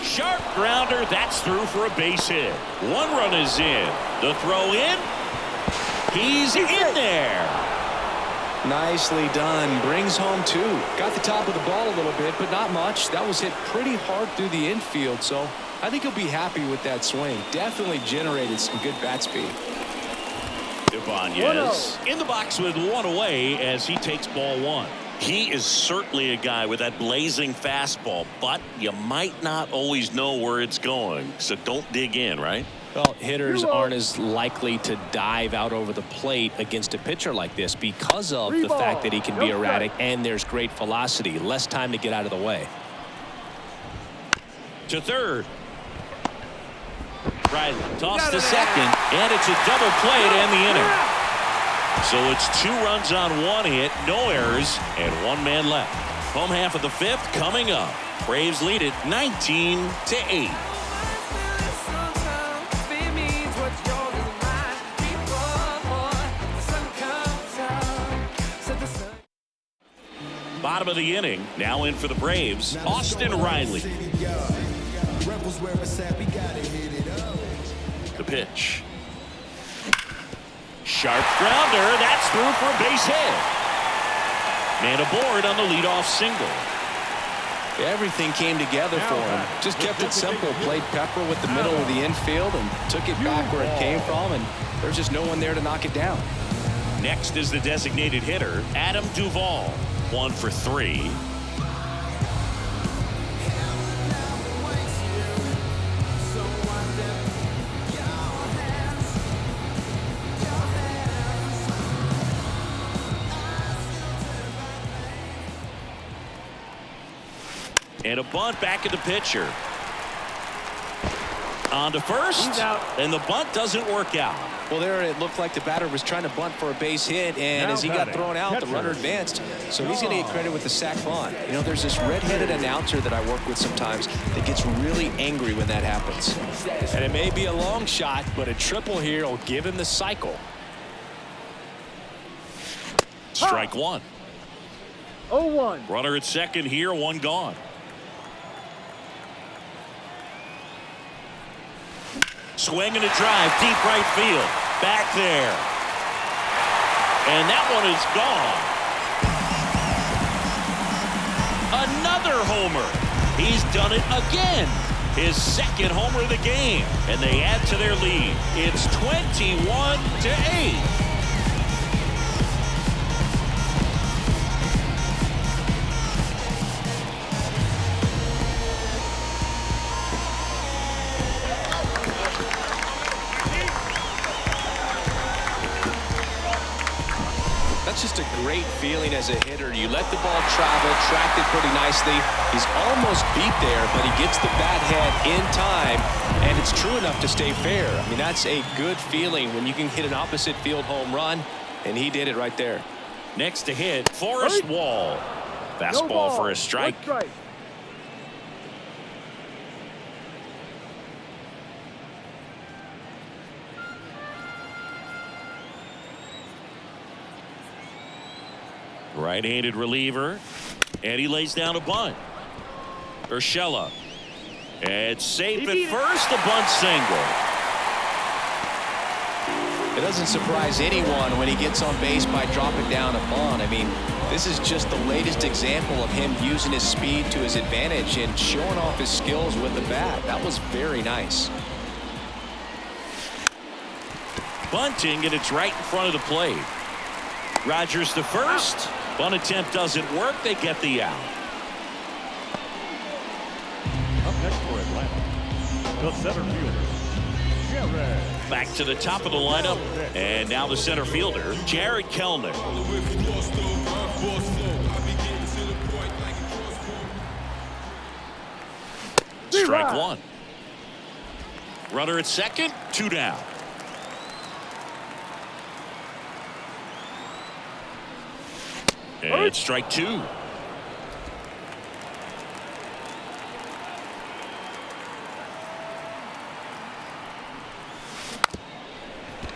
Sharp grounder. That's through for a base hit. 1 run is in. The throw in. He's in there. Nicely done. Brings home 2. Got the top of the ball a little bit, but not much. That was hit pretty hard through the infield, so I think he'll be happy with that swing. Definitely generated some good bat speed. Ibanez in the box with 1 away as he takes ball 1. He is certainly a guy with that blazing fastball, but you might not always know where it's going, so don't dig in, right? Well, hitters aren't as likely to dive out over the plate against a pitcher like this because of the fact that he can be erratic and there's great velocity. Less time to get out of the way. To third. Riley toss to second, and it's a double play to end the inning. So it's 2 runs on 1 hit, no errors, and 1 man left. Home half of the 5th coming up. Braves lead it 19-8. Bottom of the inning, now in for the Braves, Austin Riley. The pitch. Sharp grounder, that's through for a base hit. Man aboard on the leadoff single. Everything came together for him. Just kept it simple. Played pepper with the middle of the infield and took it back where it came from, and there's just no one there to knock it down. Next is the designated hitter, Adam Duvall. 1 for 3. And a bunt back at the pitcher. On to first, and the bunt doesn't work out. Well, there it looked like the batter was trying to bunt for a base hit, and as he got thrown out, the runner advanced. So he's going to get credit with the sac bunt. You know, there's this red-headed announcer that I work with sometimes that gets really angry when that happens. And it may be a long shot, but a triple here will give him the cycle. Strike 1. 0-1. Runner at second here, 1 gone. Swing and a drive, deep right field. Back there. And that one is gone. Another homer. He's done it again. His 2nd homer of the game. And they add to their lead. It's 21-8. That's just a great feeling as a hitter. You let the ball travel, tracked it pretty nicely. He's almost beat there, but he gets the bat head in time, and it's true enough to stay fair. I mean, that's a good feeling when you can hit an opposite field home run, and he did it right there. Next to hit, Forrest Wall. Fastball for a strike. Right-handed reliever, and he lays down a bunt. Urshela. It's safe at first, a bunt single. It doesn't surprise anyone when he gets on base by dropping down a bunt. I mean, this is just the latest example of him using his speed to his advantage and showing off his skills with the bat. That was very nice. Bunting, and it's right in front of the plate. Rogers to first. Bunt attempt doesn't work. They get the out. Up next for Atlanta, the center fielder, Jared. Back to the top of the lineup, and now the center fielder, Jared Kellner. Strike 1. Runner at second, 2 down. And strike 2.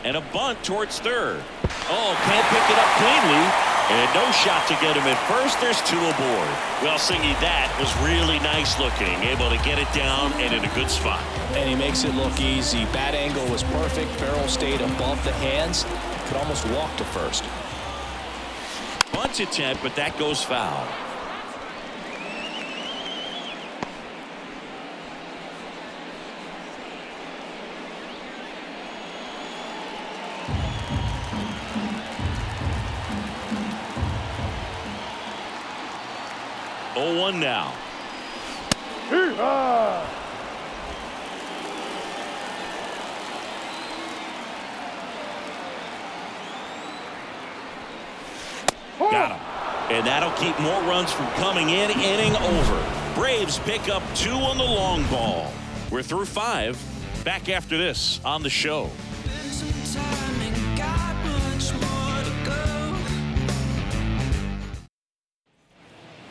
And a bunt towards third. Oh, can't pick it up cleanly. And no shot to get him at first. There's 2 aboard. Well, Singy, that was really nice looking. Able to get it down and in a good spot. And he makes it look easy. Bat angle was perfect. Barrel stayed above the hands. Could almost walk to first. bunt attempt, but that goes foul. Oh, 1 now. Got him. And that'll keep more runs from coming in. Inning over. Braves pick up 2 on the long ball. We're through 5. Back after this on the show.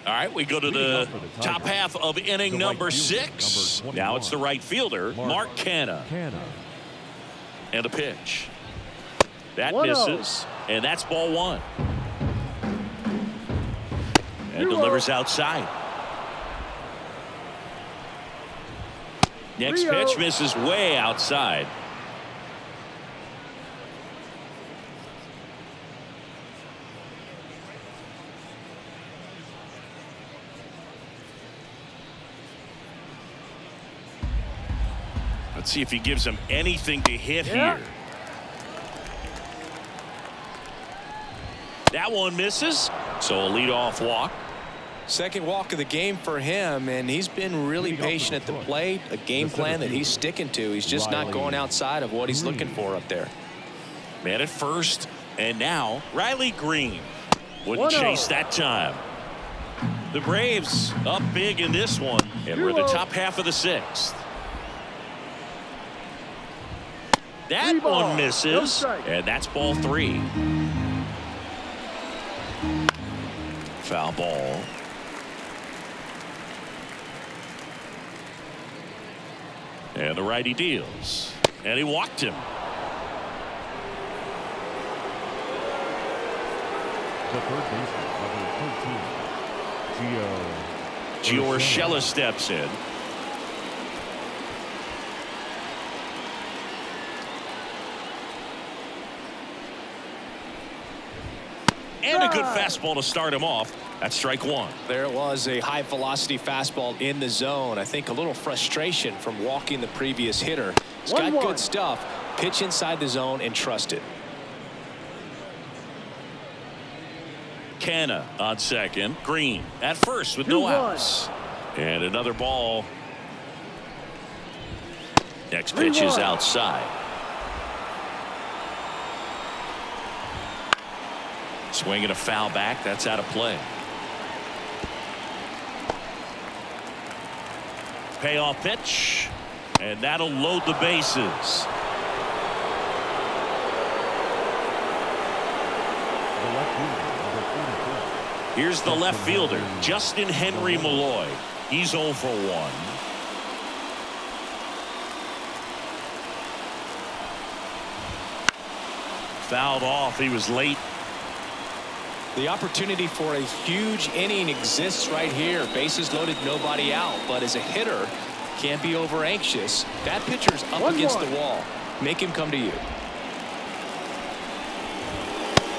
All right, we go to the top half of inning number 6. Now it's the right fielder, Mark Canha. And the pitch. That misses, and that's ball 1. And delivers outside. Next pitch misses way outside. Let's see if he gives him anything to hit here. That one misses, so a leadoff walk. Second walk of the game for him, and he's been really patient at the plate. A game plan that he's sticking to. He's just not going outside of what he's looking for up there. Man at first, and now Riley Green wouldn't chase that time. The Braves up big in this one, and we're in the top half of the 6th. That one misses, and that's ball 3. Foul ball. And the righty deals. And he walked him. The third baseman, number 13, Gio Urshela steps in. And a good fastball to start him off. That's strike 1. There it was, a high velocity fastball in the zone. I think a little frustration from walking the previous hitter. He's got good stuff. Pitch inside the zone and trust it. Canha on second. Green at first with no outs. And another ball. Next pitch is outside. Swinging a foul back. That's out of play. Payoff pitch. And that'll load the bases. Here's the left fielder, Justin Henry Malloy. He's 0 for 1. Fouled off. He was late. The opportunity for a huge inning exists right here. Bases loaded, nobody out. But as a hitter, can't be over anxious. That pitcher's up against the wall. Make him come to you.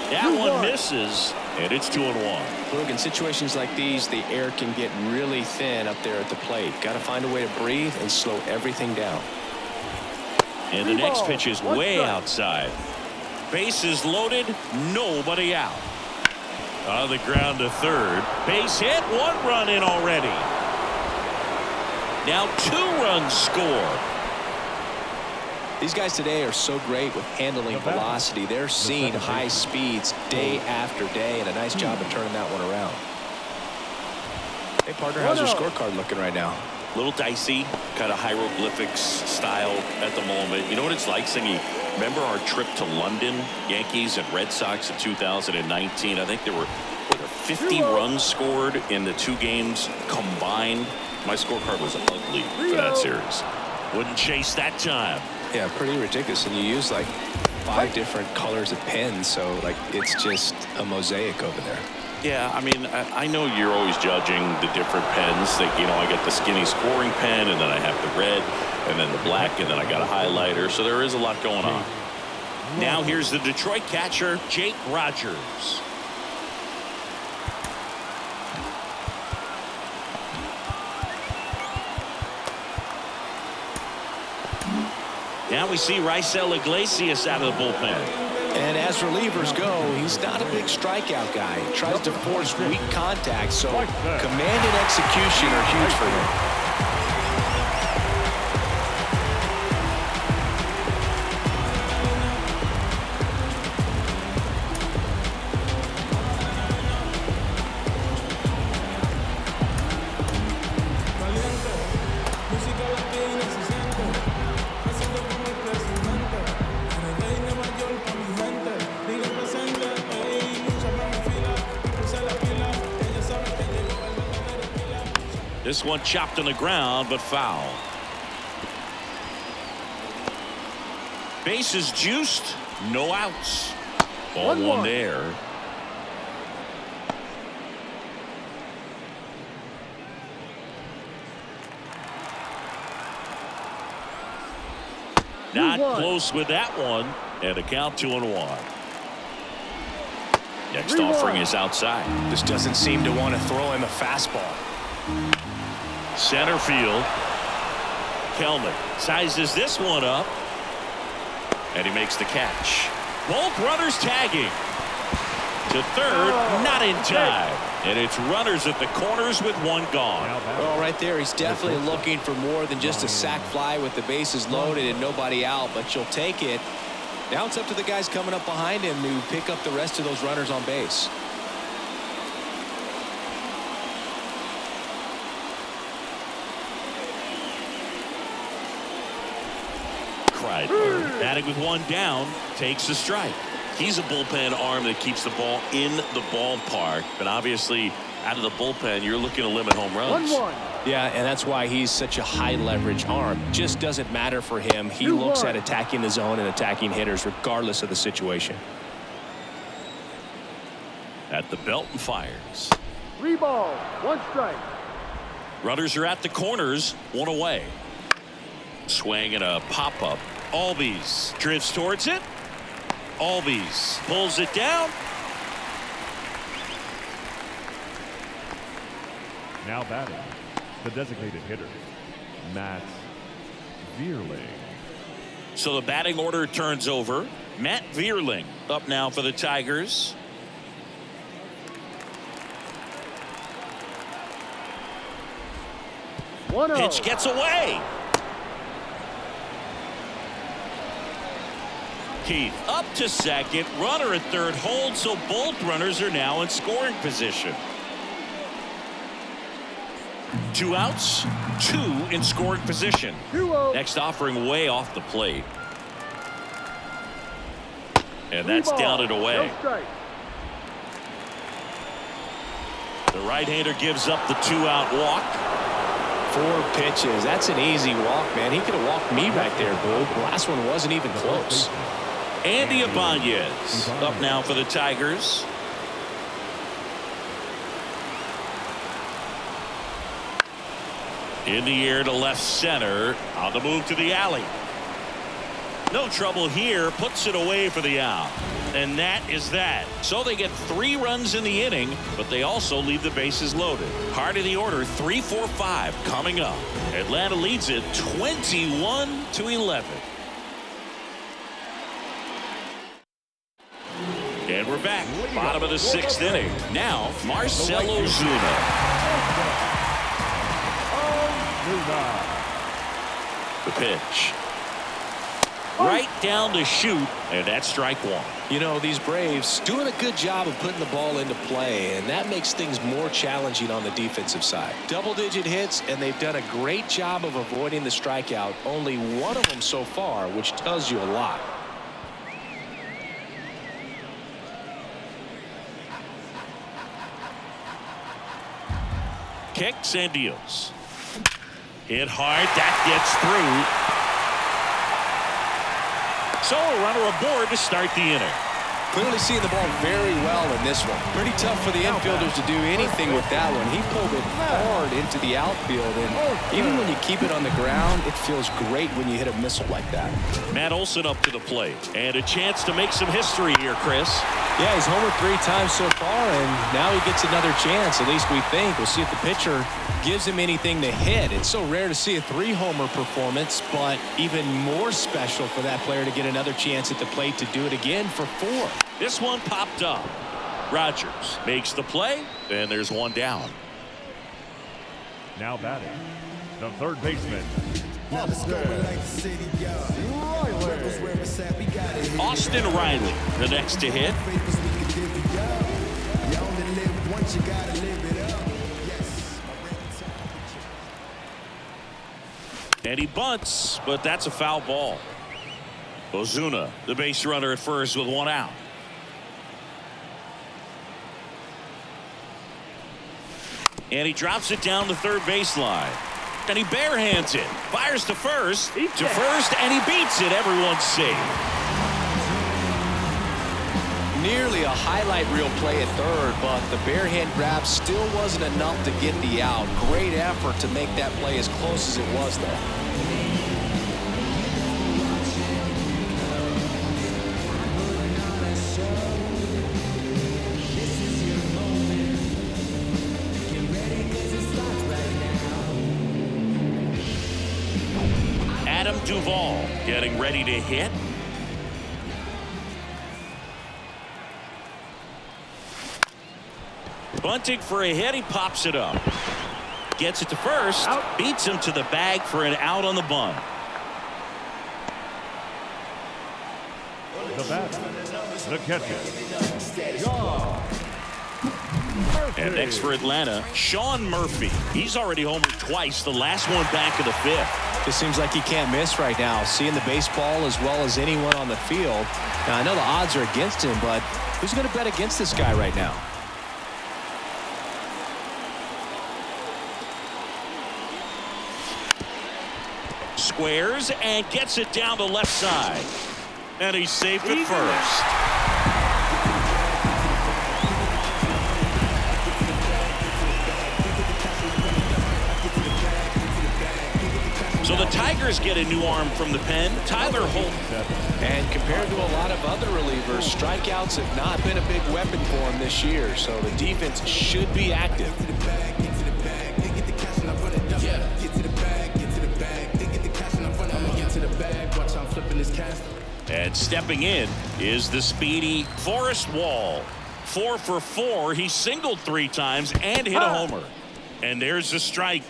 That one misses, and it's 2-1. Look, in situations like these, the air can get really thin up there at the plate. Got to find a way to breathe and slow everything down. And the next pitch is way outside. Bases loaded, nobody out. On the ground to third. Base hit, 1 run in already. Now 2 runs scored. These guys today are so great with handling velocity. They're seeing high speeds day after day, and a nice job of turning that one around. Hey, partner, how's your scorecard looking right now? A little dicey, kind of hieroglyphics style at the moment. You know what it's like, Singy? Remember our trip to London, Yankees and Red Sox in 2019? I think there were 50 runs scored in the 2 games combined. My scorecard was ugly for that series. Wouldn't chase that time. Yeah, pretty ridiculous. And you use like 5 different colors of pens, so like it's just a mosaic over there. Yeah, I mean, I know you're always judging the different pens. That, you know, I get the skinny scoring pen, and then I have the red, and then the black, and then I got a highlighter. So there is a lot going on. Now here's the Detroit catcher, Jake Rogers. Now we see Raisel Iglesias out of the bullpen. And as relievers go, he's not a big strikeout guy. He tries to force weak contact, so command and execution are huge for him. This one chopped on the ground, but foul. Bases juiced, no outs. Ball one there. Not close with that one, and a count 2-1. Next offering is outside. This doesn't seem to want to throw him a fastball. Center field. Kelnick sizes this one up, and he makes the catch. Both runners tagging. To third, not in time. And it's runners at the corners with one gone. Well, right there, he's definitely looking for more than just a sac fly with the bases loaded and nobody out, but you'll take it. Now it's up to the guys coming up behind him to pick up the rest of those runners on base. Batting with one down, takes a strike. He's a bullpen arm that keeps the ball in the ballpark, but obviously out of the bullpen you're looking to limit home runs. 1-1. Yeah, and that's why he's such a high leverage arm. Just doesn't matter for him. He looks at attacking the zone and attacking hitters regardless of the situation. At the belt and fires. 3 balls, 1 strike. Runners are at the corners, one away. Swing and a pop-up. Albies drifts towards it. Albies pulls it down. Now batting, the designated hitter, Matt Vierling. So the batting order turns over. Matt Vierling up now for the Tigers. Pitch gets away. Keith up to second, runner at third holds, so both runners are now in scoring position. 2 outs, 2 in scoring position. Next offering way off the plate. And that's down and away. The right-hander gives up the 2-out walk. 4 pitches. That's an easy walk, man. He could have walked me right there, Boo. The last one wasn't even close. Andy Ibanez up now for the Tigers. In the air to left center. On the move to the alley. No trouble here. Puts it away for the out. And that is that. So they get 3 runs in the inning, but they also leave the bases loaded. Heart of the order, 3-4-5 coming up. Atlanta leads it 21-11. And we're back. Bottom of the 6th inning. Now, Marcell Ozuna. The pitch. Right down to shoot, and that's strike 1. You know, these Braves doing a good job of putting the ball into play, and that makes things more challenging on the defensive side. Double-digit hits, and they've done a great job of avoiding the strikeout. Only 1 of them so far, which tells you a lot. Kicks and deals. Hit hard. That gets through. So a runner aboard to start the inning. Clearly seeing the ball very well in this one. Pretty tough for the infielders to do anything with that one. He pulled it hard into the outfield, and even when you keep it on the ground, it feels great when you hit a missile like that. Matt Olson up to the plate, and a chance to make some history here, Chris. Yeah, he's homered 3 times so far, and now he gets another chance, at least we think. We'll see if the pitcher gives him anything to hit. It's so rare to see a 3-homer performance, but even more special for that player to get another chance at the plate to do it again for 4. This one popped up. Rogers makes the play, and there's one down. Now batting, the third baseman, Austin Riley, the next to hit. And he bunts, but that's a foul ball. Ozuna, the base runner at first with one out. And he drops it down the third baseline. And he barehands it. Fires to first. And he beats it. Everyone's safe. Nearly a highlight reel play at third, but the barehand grab still wasn't enough to get the out. Great effort to make that play as close as it was, though. Duvall getting ready to hit. Bunting for a hit. He pops it up. Gets it to first. Out. Beats him to the bag for an out on the bunt. The batter, the catcher, and next for Atlanta, Sean Murphy. He's already homered twice, the last one back in the 5th. It seems like he can't miss right now, seeing the baseball as well as anyone on the field. Now, I know the odds are against him, but who's going to bet against this guy right now? Squares and gets it down the left side. And he's safe at first. So the Tigers get a new arm from the pen, Tyler Holt. And compared to a lot of other relievers, strikeouts have not been a big weapon for him this year, so the defense should be active. And stepping in is the speedy Forrest Wall. 4 for 4. He singled 3 times and hit a homer. And there's the strike.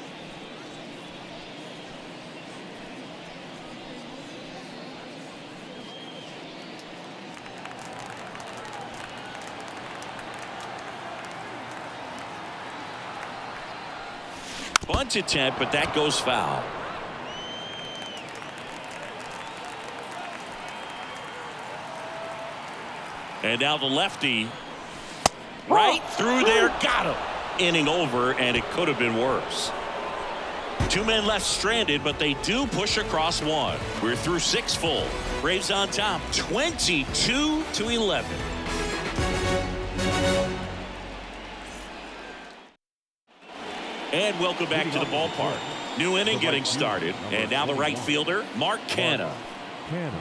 Bunt attempt, but that goes foul. And now the lefty right through there, got him. Inning over, and it could have been worse. 2 men left stranded, but they do push across 1. We're through 6 full. Braves on top, 22-11. And welcome back to the ballpark. New inning getting started, and now the right fielder, Mark Canha.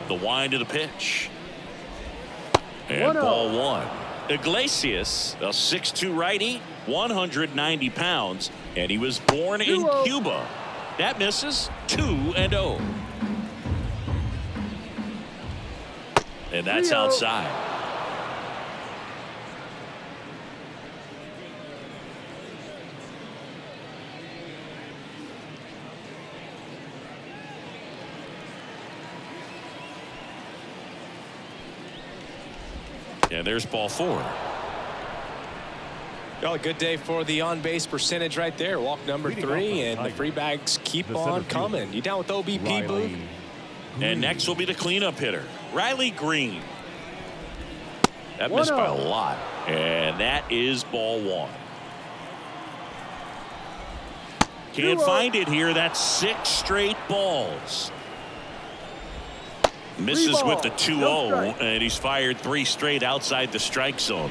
The wind of the pitch. And ball 1. Iglesias, a 6'2 righty, 190 pounds, and he was born in Cuba. That misses. 2-0. And that's outside. And there's ball 4. Well, a good day for the on-base percentage right there. Walk number 3, and the free bags keep on coming. You down with OBP, Booth? And next will be the cleanup hitter, Riley Green. That missed by a lot. And that is ball 1. Can't find it here. That's 6 straight balls. Misses with the 2-0, and he's fired 3 straight outside the strike zone.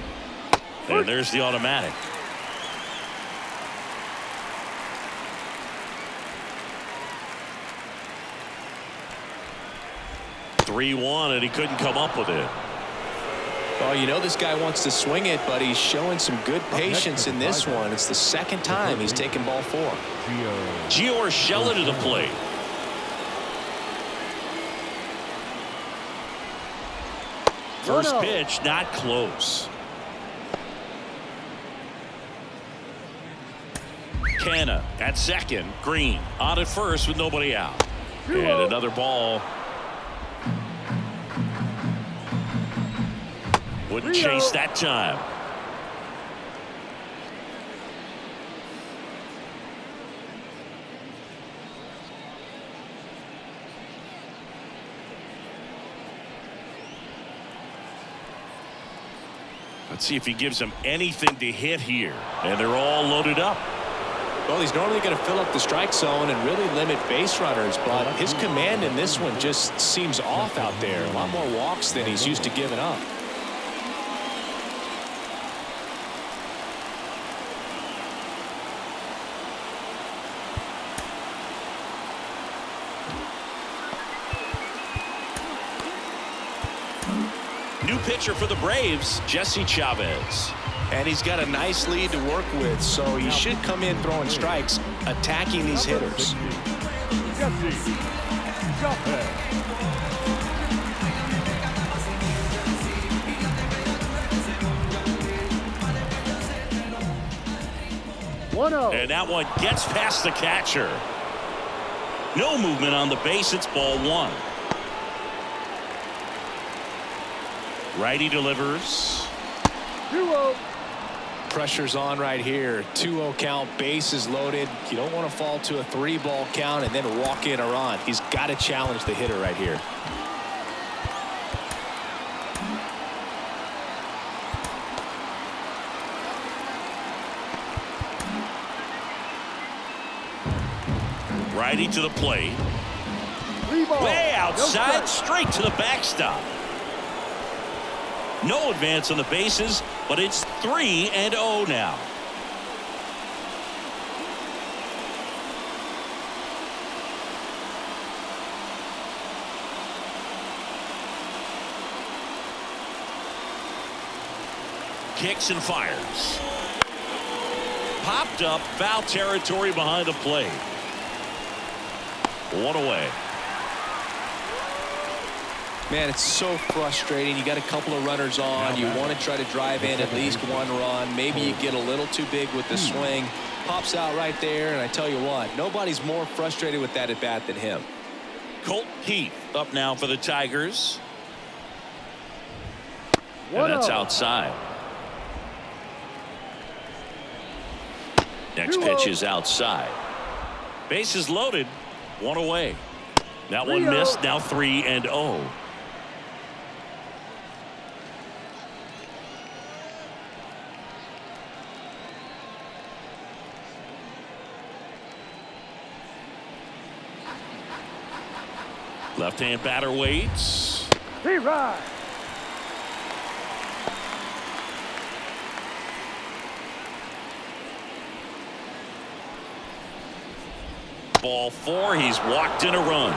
And there's the automatic. (3-1), and he couldn't come up with it. Oh, you know this guy wants to swing it, but he's showing some good patience in this one. It's the second time he's taken ball 4. Gio Urshela to the plate. First pitch, not close. Canna at second. Green on at first with nobody out. And another ball. Wouldn't chase that time. Let's see if he gives them anything to hit here. And they're all loaded up. Well, he's normally going to fill up the strike zone and really limit base runners, but his command in this one just seems off out there. A lot more walks than he's used to giving up. New pitcher for the Braves, Jesse Chavez. And he's got a nice lead to work with, so he should come in throwing strikes, attacking these hitters. Jesse Chavez. And that one gets past the catcher. No movement on the base. It's ball 1. Righty delivers. 2-0. Pressure's on right here. 2-0 count, bases loaded. You don't want to fall to a 3-ball count and then walk in or on. He's got to challenge the hitter right here. Righty to the plate. 3 balls. Way outside, No straight to the backstop. No advance on the bases, but it's 3-0 now. Kicks and fires. Popped up, foul territory behind the plate. 1 away. Man, it's so frustrating. You got a couple of runners on. You want to try to drive in at least 1 run. Maybe you get a little too big with the swing. Pops out right there, and I tell you what, nobody's more frustrated with that at bat than him. Colt Keith up now for the Tigers. And that's outside. Next pitch is outside. Bases loaded. 1 away. That one missed. Now 3-0. Left-hand batter waits. He rides. Ball 4. He's walked in a run.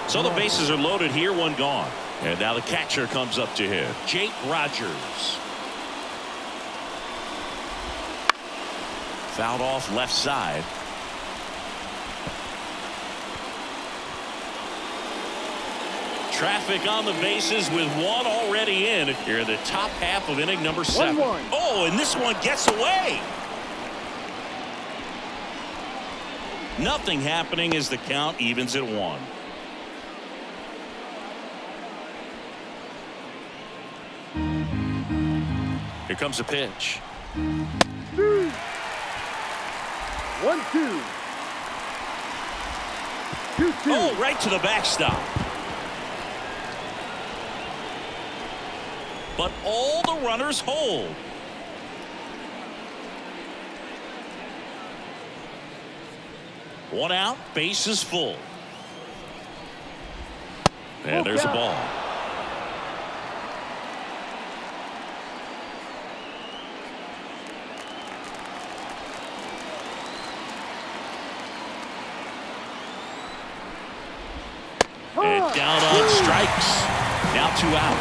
So the bases are loaded here. 1 gone. And now the catcher comes up to him. Jake Rogers. Fouled off left side. Traffic on the bases with 1 already in here in the top half of inning number 7. 1-1. Oh, and this one gets away. Nothing happening as the count evens at 1. Here comes a pitch. 1-2. 2-2. Oh, right to the backstop. But all the runners hold. One out, base is full. And there's a ball. And down on strikes. Now 2 out.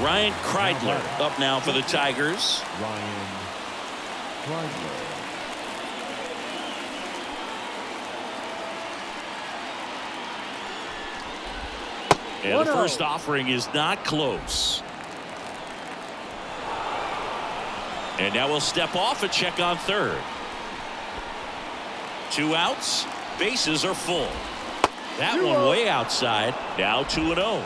Ryan Kreidler up now for the Tigers. Ryan Kreidler. And the first offering is not close. And now we'll step off and check on third. 2 outs. Bases are full. That one way outside. Now 2-0.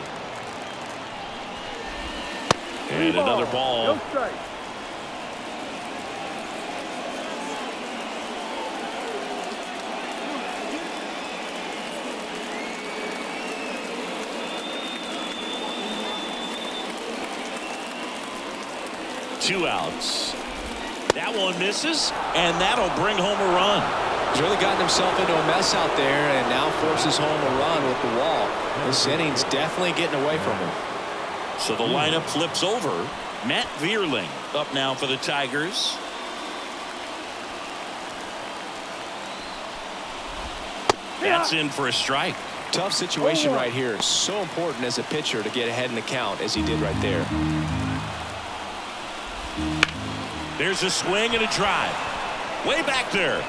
And another ball. No strike. Two outs. That one misses, and that'll bring home a run. He's really gotten himself into a mess out there and now forces home a run with the wall. This inning's definitely getting away from him. So the lineup flips over. Matt Vierling up now for the Tigers. That's in for a strike. Tough situation right here. So important as a pitcher to get ahead in the count as he did right there. There's a swing and a drive. Way back there.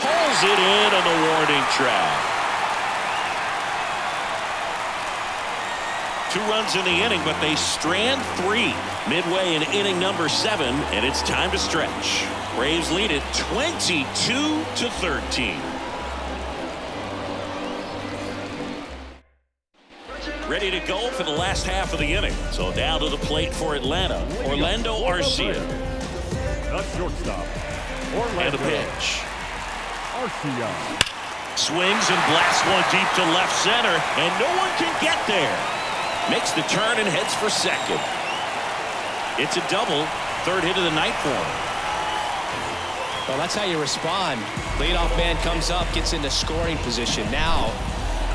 Pulls it in on the warning track. 2 runs in the inning, but they strand 3 midway in inning number 7, and it's time to stretch. Braves lead it 22-13. Ready to go for the last half of the inning. So down to the plate for Atlanta, Orlando Arcia. The shortstop, And Orlando a pitch. Arcia. Swings and blasts one deep to left center, and no one can get there. Makes the turn and heads for second. It's a double. 3rd hit of the night for him. Well, that's how you respond. Leadoff man comes up, gets into scoring position. Now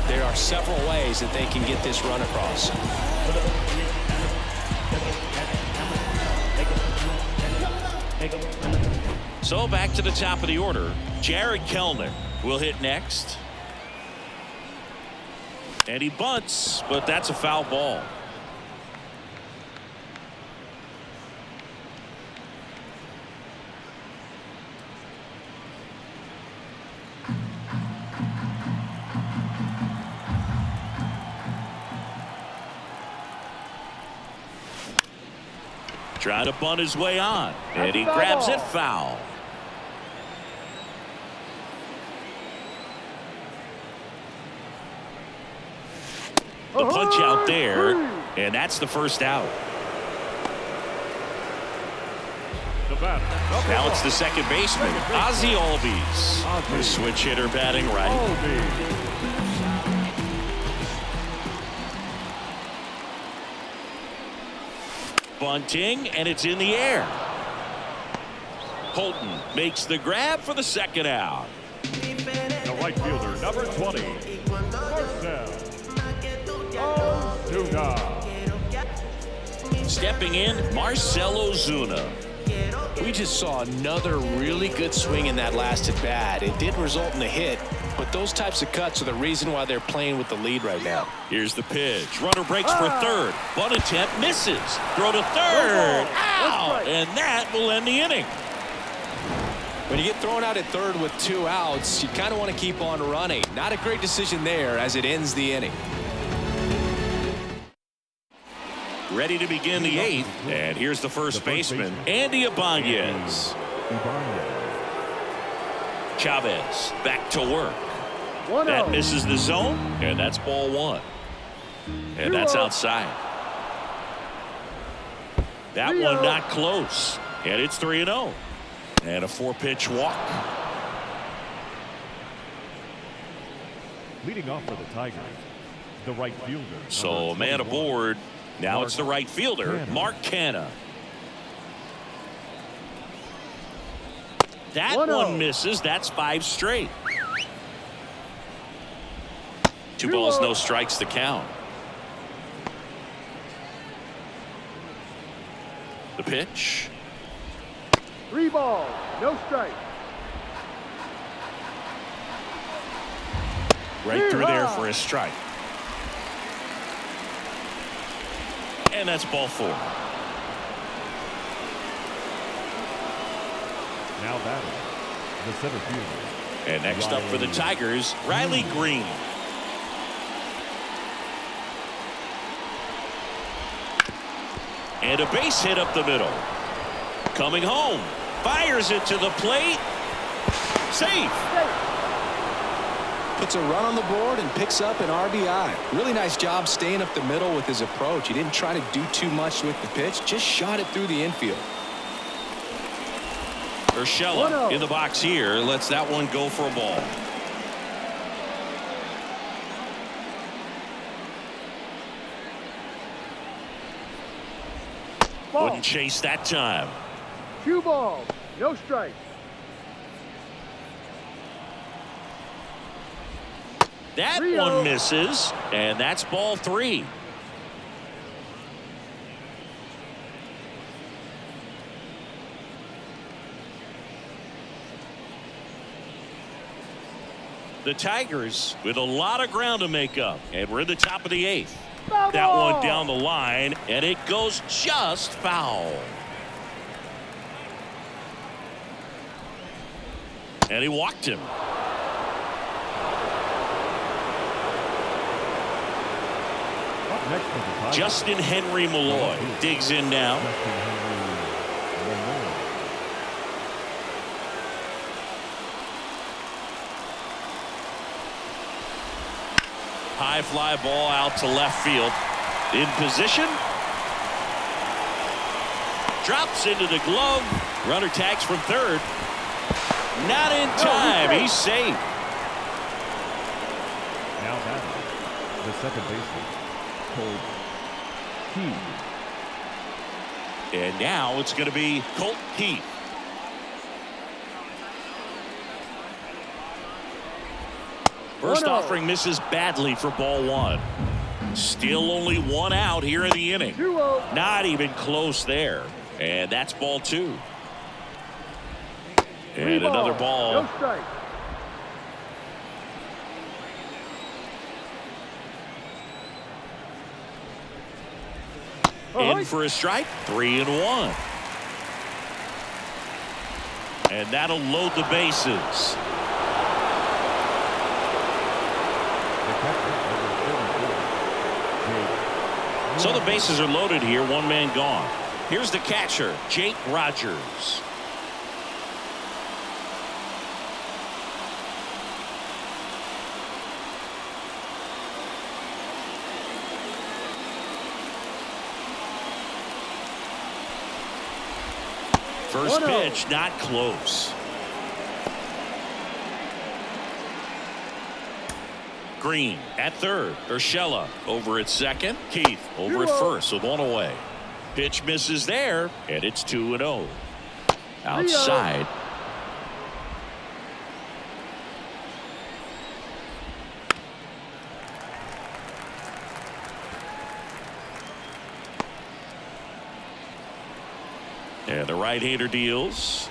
there are several ways that they can get this run across. So back to the top of the order. Jared Kelnick will hit next. And he bunts, but that's a foul ball. Trying to bunt his way on, and he grabs it foul. The punch out there, and that's the first out. The batter. Now it's the second baseman, Ozzie Albies. The switch hitter batting right. Bunting, and it's in the air. Holton makes the grab for the second out. The right fielder, number 20. First down. Stepping in, Marcell Ozuna. We just saw another really good swing in that last at bat. It did result in a hit, but those types of cuts are the reason why they're playing with the lead right now. Here's the pitch. Runner breaks for third. Bunt attempt misses. Throw to third. Out! And that will end the inning. When you get thrown out at third with 2 outs, you kind of want to keep on running. Not a great decision there as it ends the inning. Ready to begin the 8th, and here's the first baseman, Andy Ibanez. Chavez back to work. That misses the zone, and that's ball 1. And that's outside. That one not close, and it's 3-0. And a 4-pitch walk. Leading off for the Tigers, the right fielder. So a man aboard. Now it's the right fielder, Mark Canha. That one misses. That's 5 straight. 2 balls, no strikes to count. The pitch. 3 balls, no strike. Right through there for a strike. And that's ball 4. Now batting, the center fielder. And next up for the Tigers, Riley Green. And a base hit up the middle. Coming home. Fires it to the plate. Safe. Puts a run on the board and picks up an RBI. Really nice job staying up the middle with his approach. He didn't try to do too much with the pitch. Just shot it through the infield. Urshela in the box here. Lets that one go for a ball. Ball. Wouldn't chase that time. 2 balls, no strikes. That Rio. one misses, and that's ball 3. The Tigers with a lot of ground to make up, and we're in the top of the 8th. That one down the line, and it goes just foul. And he walked him. Up next for the Tigers. Justin Henry Malloy digs in now. Justin Henry Malloy. High fly ball out to left field. In position. Drops into the glove. Runner tags from third. Not in time. He's safe. Now batting, the second baseman, Colt Keith. And now it's going to be Colt Keith. First offering misses badly for ball 1. Still only 1 out here in the inning. 2-0. Not even close there. And that's ball 2. And another ball. No strike. In for a strike. 3-1. And that'll load the bases. So the bases are loaded here. 1 man gone. Here's the catcher, Jake Rogers. First pitch, not close. Green at third. Urshela over at second. Keith over at first with 1 away. Pitch misses there, and it's 2-0. Outside. And the right-hander deals.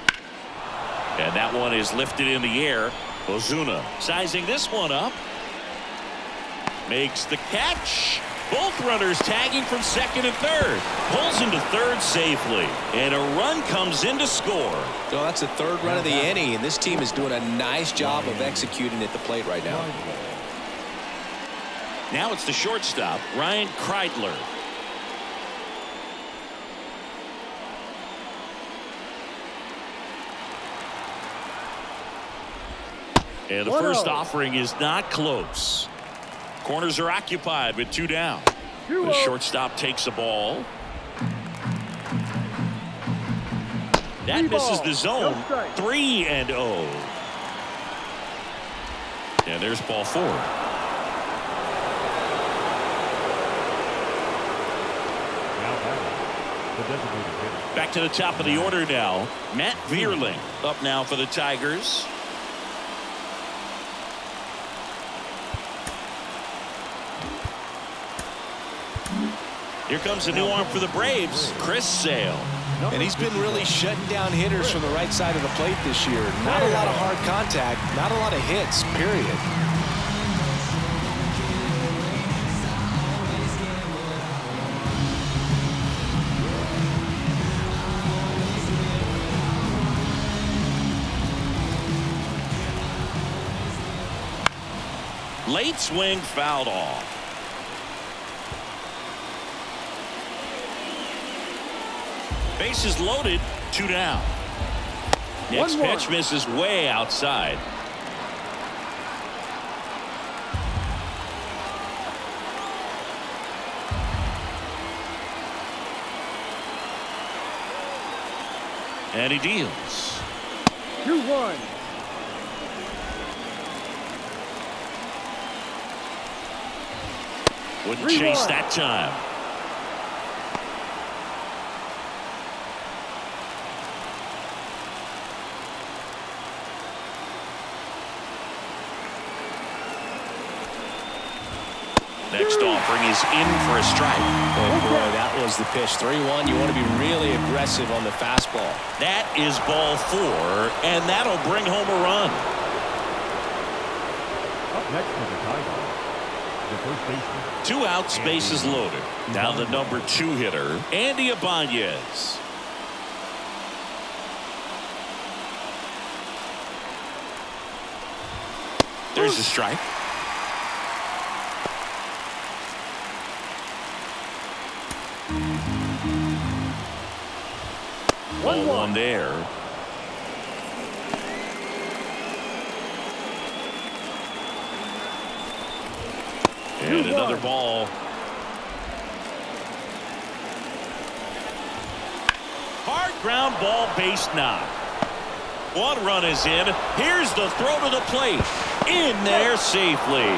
And that one is lifted in the air. Ozuna sizing this one up. Makes the catch. Both runners tagging from second and third. Pulls into third safely. And a run comes in to score. So that's the 3rd run of the inning, and this team is doing a nice job of executing at the plate right now. Now it's the shortstop, Ryan Kreidler. And the first offering is not close. Corners are occupied with 2 down. The shortstop takes a ball. That misses the zone. 3-0. And there's ball 4. Back to the top of the order now. Matt Vierling up now for the Tigers. Here comes a new arm for the Braves, Chris Sale. And he's been really shutting down hitters from the right side of the plate this year. Not a lot of hard contact, not a lot of hits, period. Late swing fouled off. Bases loaded, 2 down. Next pitch misses way outside. And he deals. 2-1. Wouldn't chase that time. Next offering is in for a strike. Oh boy, that was the pitch. 3-1. You want to be really aggressive on the fastball. That is ball 4, and that'll bring home a run. Up next for the Tigers, the first baseman. 2 outs, bases loaded. Now the number 2 hitter, Andy Ibanez. There's a strike. 1-1 there. And another ball. Hard ground ball, base knock. 1 run is in. Here's the throw to the plate. In there safely.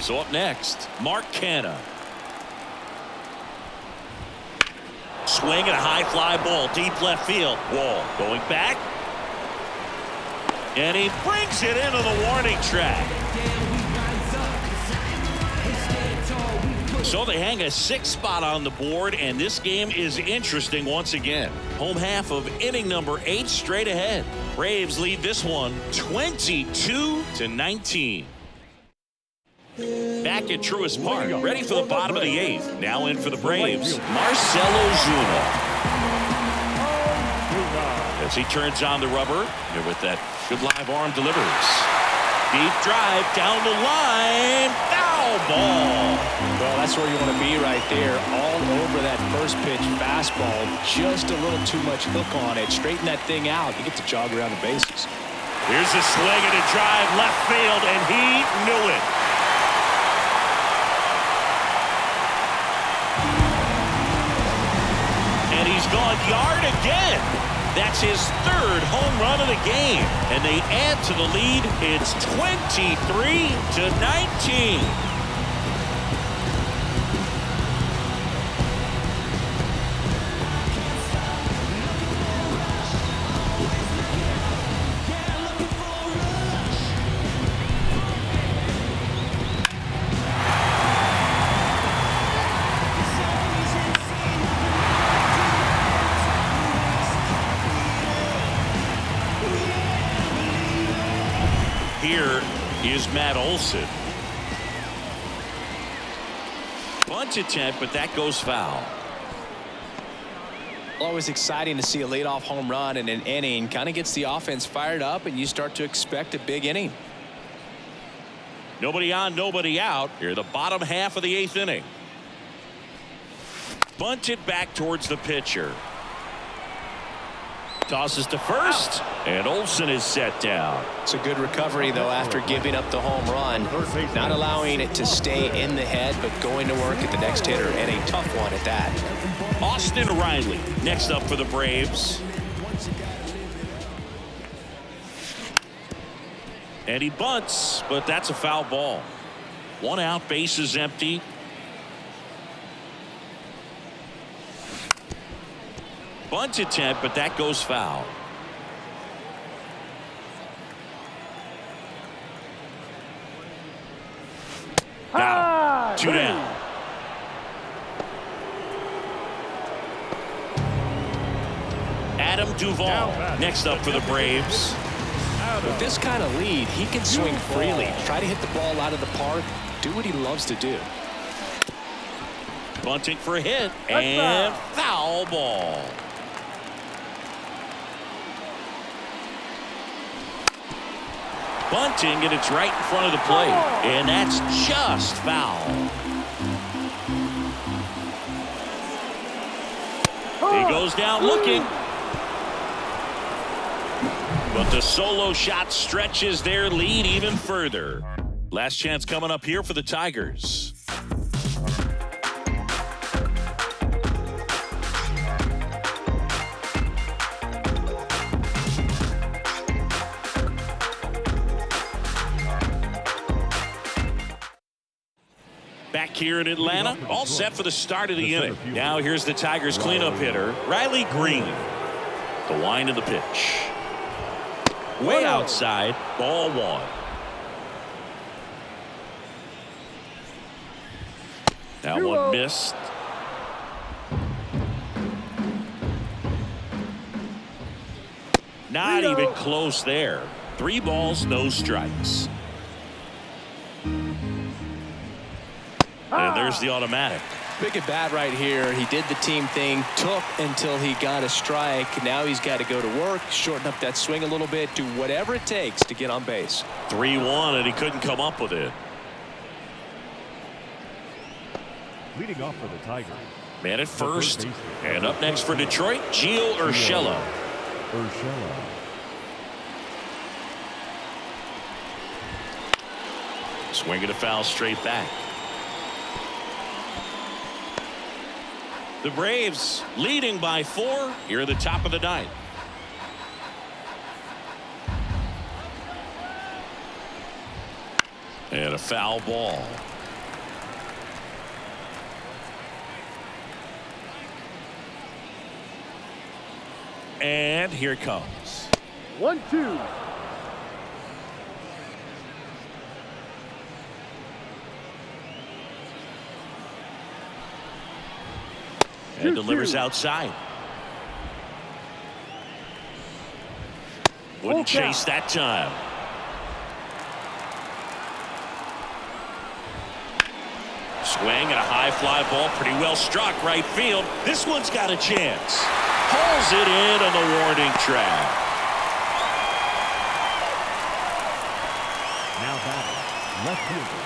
So up next, Mark Canha. Swing and a high fly ball, deep left field. Wall going back. And he brings it into the warning track. So they hang a 6th spot on the board, and this game is interesting once again. Home half of inning number 8 straight ahead. Braves lead this one 22-19. Back at Truist Park, ready for the bottom of the 8th. Now in for the Braves, Marcell Ozuna. As he turns on the rubber, and with that good live arm delivers. Deep drive down the line, foul ball. Well, that's where you want to be right there. All over that first pitch fastball. Just a little too much hook on it. Straighten that thing out. You get to jog around the bases. Here's a swing and a drive left field, and he knew it. And he's gone yard again. That's his 3rd home run of the game. And they add to the lead. It's 23-19. Here is Matt Olson. Bunt attempt, but that goes foul. Always exciting to see a leadoff home run in an inning. Kind of gets the offense fired up, and you start to expect a big inning. Nobody on, nobody out. Here, the bottom half of the 8th inning. Bunted back towards the pitcher. Tosses to first, and Olson is set down. It's a good recovery, though, after giving up the home run. Not allowing it to stay in the head, but going to work at the next hitter, and a tough one at that. Austin Riley next up for the Braves. And he bunts, but that's a foul ball. 1 out, base is empty. Bunt attempt, but that goes foul. Now, 2 down. Adam Duvall next up for the Braves. With this kind of lead, he can swing freely, try to hit the ball out of the park, do what he loves to do. Bunting for a hit, and foul ball. Bunting, and it's right in front of the plate, and that's just foul. He goes down looking. But the solo shot stretches their lead even further. Last chance coming up here for the Tigers. Back here in Atlanta, all set for the start of the inning. Now here's the Tigers cleanup hitter, Riley Green. The wind of the pitch. Way outside, ball one. That one missed. Not even close there. 3 balls, no strikes. And there's the automatic. Big at bat right here. He did the team thing, took until he got a strike. Now he's got to go to work, shorten up that swing a little bit, do whatever it takes to get on base. 3-1, and he couldn't come up with it. Leading off for the Tigers. Man at first. And up next for Detroit, Gio Urshela. Swinging a foul straight back. The Braves leading by 4 here at the top of the 9th. And a foul ball. And here it comes. 1-2. And delivers outside. Wouldn't chase that time. Swing and a high fly ball, pretty well struck right field. This one's got a chance. Hauls it in on the warning track. Now batting, left fielder,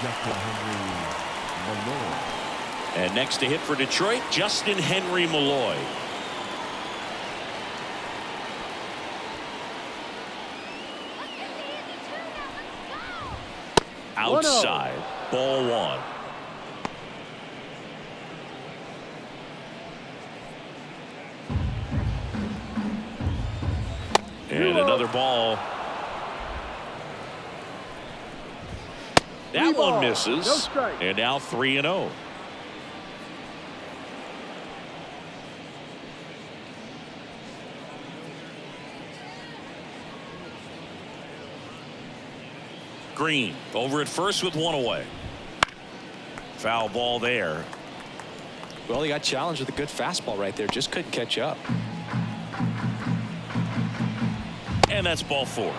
Justin Henry Malloy. And next to hit for Detroit, Justin Henry Malloy. Outside, ball one. And another ball. That one misses. And now 3-0. Green over at first with 1 away. Foul ball there. Well, he got challenged with a good fastball right there. Just couldn't catch up. And that's ball 4.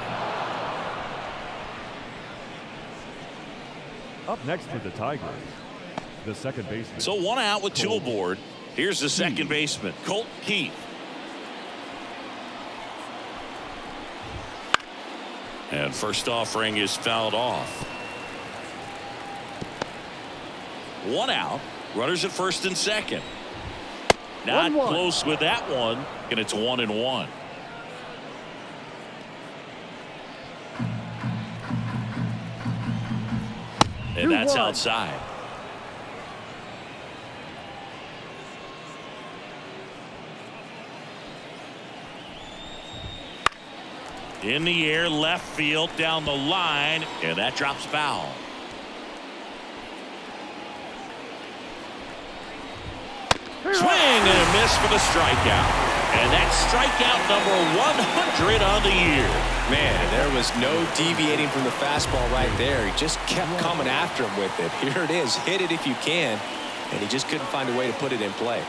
Up next for the Tigers, the second baseman. So 1 out with 2 aboard. Here's the second baseman, Colt Keith. And first offering is fouled off. 1 out. Runners at first and second. Not close with that one. And it's 1-1. And that's outside. In the air, left field, down the line, and that drops foul. Swing and a miss for the strikeout. And that's strikeout number 100 on the year. Man, there was no deviating from the fastball right there. He just kept coming after him with it. Here it is. Hit it if you can. And he just couldn't find a way to put it in play.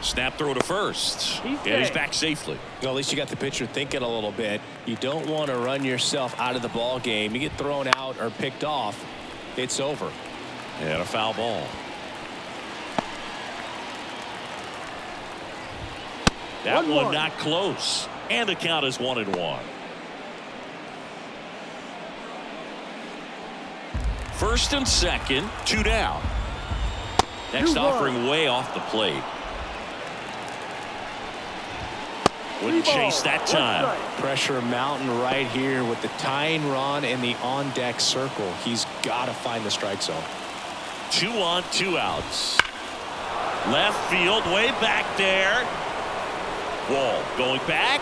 Snap throw to first. And he's back safely. Well, at least you got the pitcher thinking a little bit. You don't want to run yourself out of the ball game. You get thrown out or picked off, it's over. And a foul ball. That one not close. And the count is 1-1. First and second, 2 down. Next offering way off the plate. Wouldn't chase that time. Pressure mountain right here with the tying run in the on-deck circle. He's got to find the strike zone. 2 on, 2 outs. Left field, way back there. Wall going back.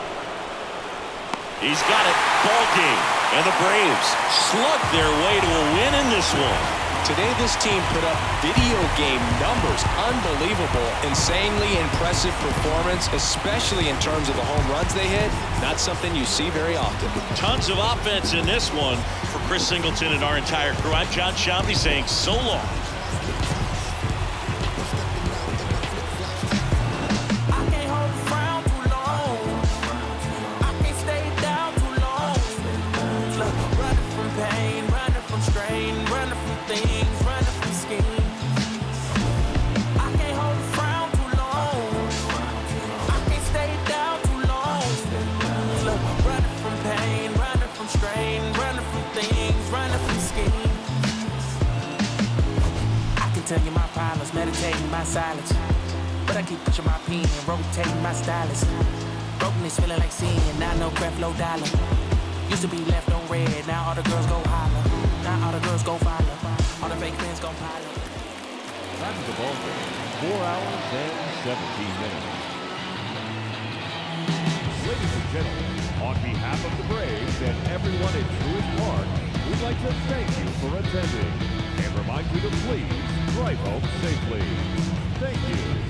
He's got it. Ball game. And the Braves slug their way to a win in this one. Today this team put up video game numbers. Unbelievable, insanely impressive performance, especially in terms of the home runs they hit. Not something you see very often. Tons of offense in this one for Chris Singleton and our entire crew. I'm John Shambi saying so long. Tell you my problems, meditating my silence. But I keep pushing my pen, rotating my stylus. Brokenness feeling like sin, now no crap, low dollar. Used to be left on red, now all the girls go holler. Now all the girls go follow, all the fake fans go pile up. Time of the ball game, 4 hours and 17 minutes. Ladies and gentlemen, on behalf of the Braves and everyone at Truist Park, we'd like to thank you for attending and remind you to please drive home safely. Thank you.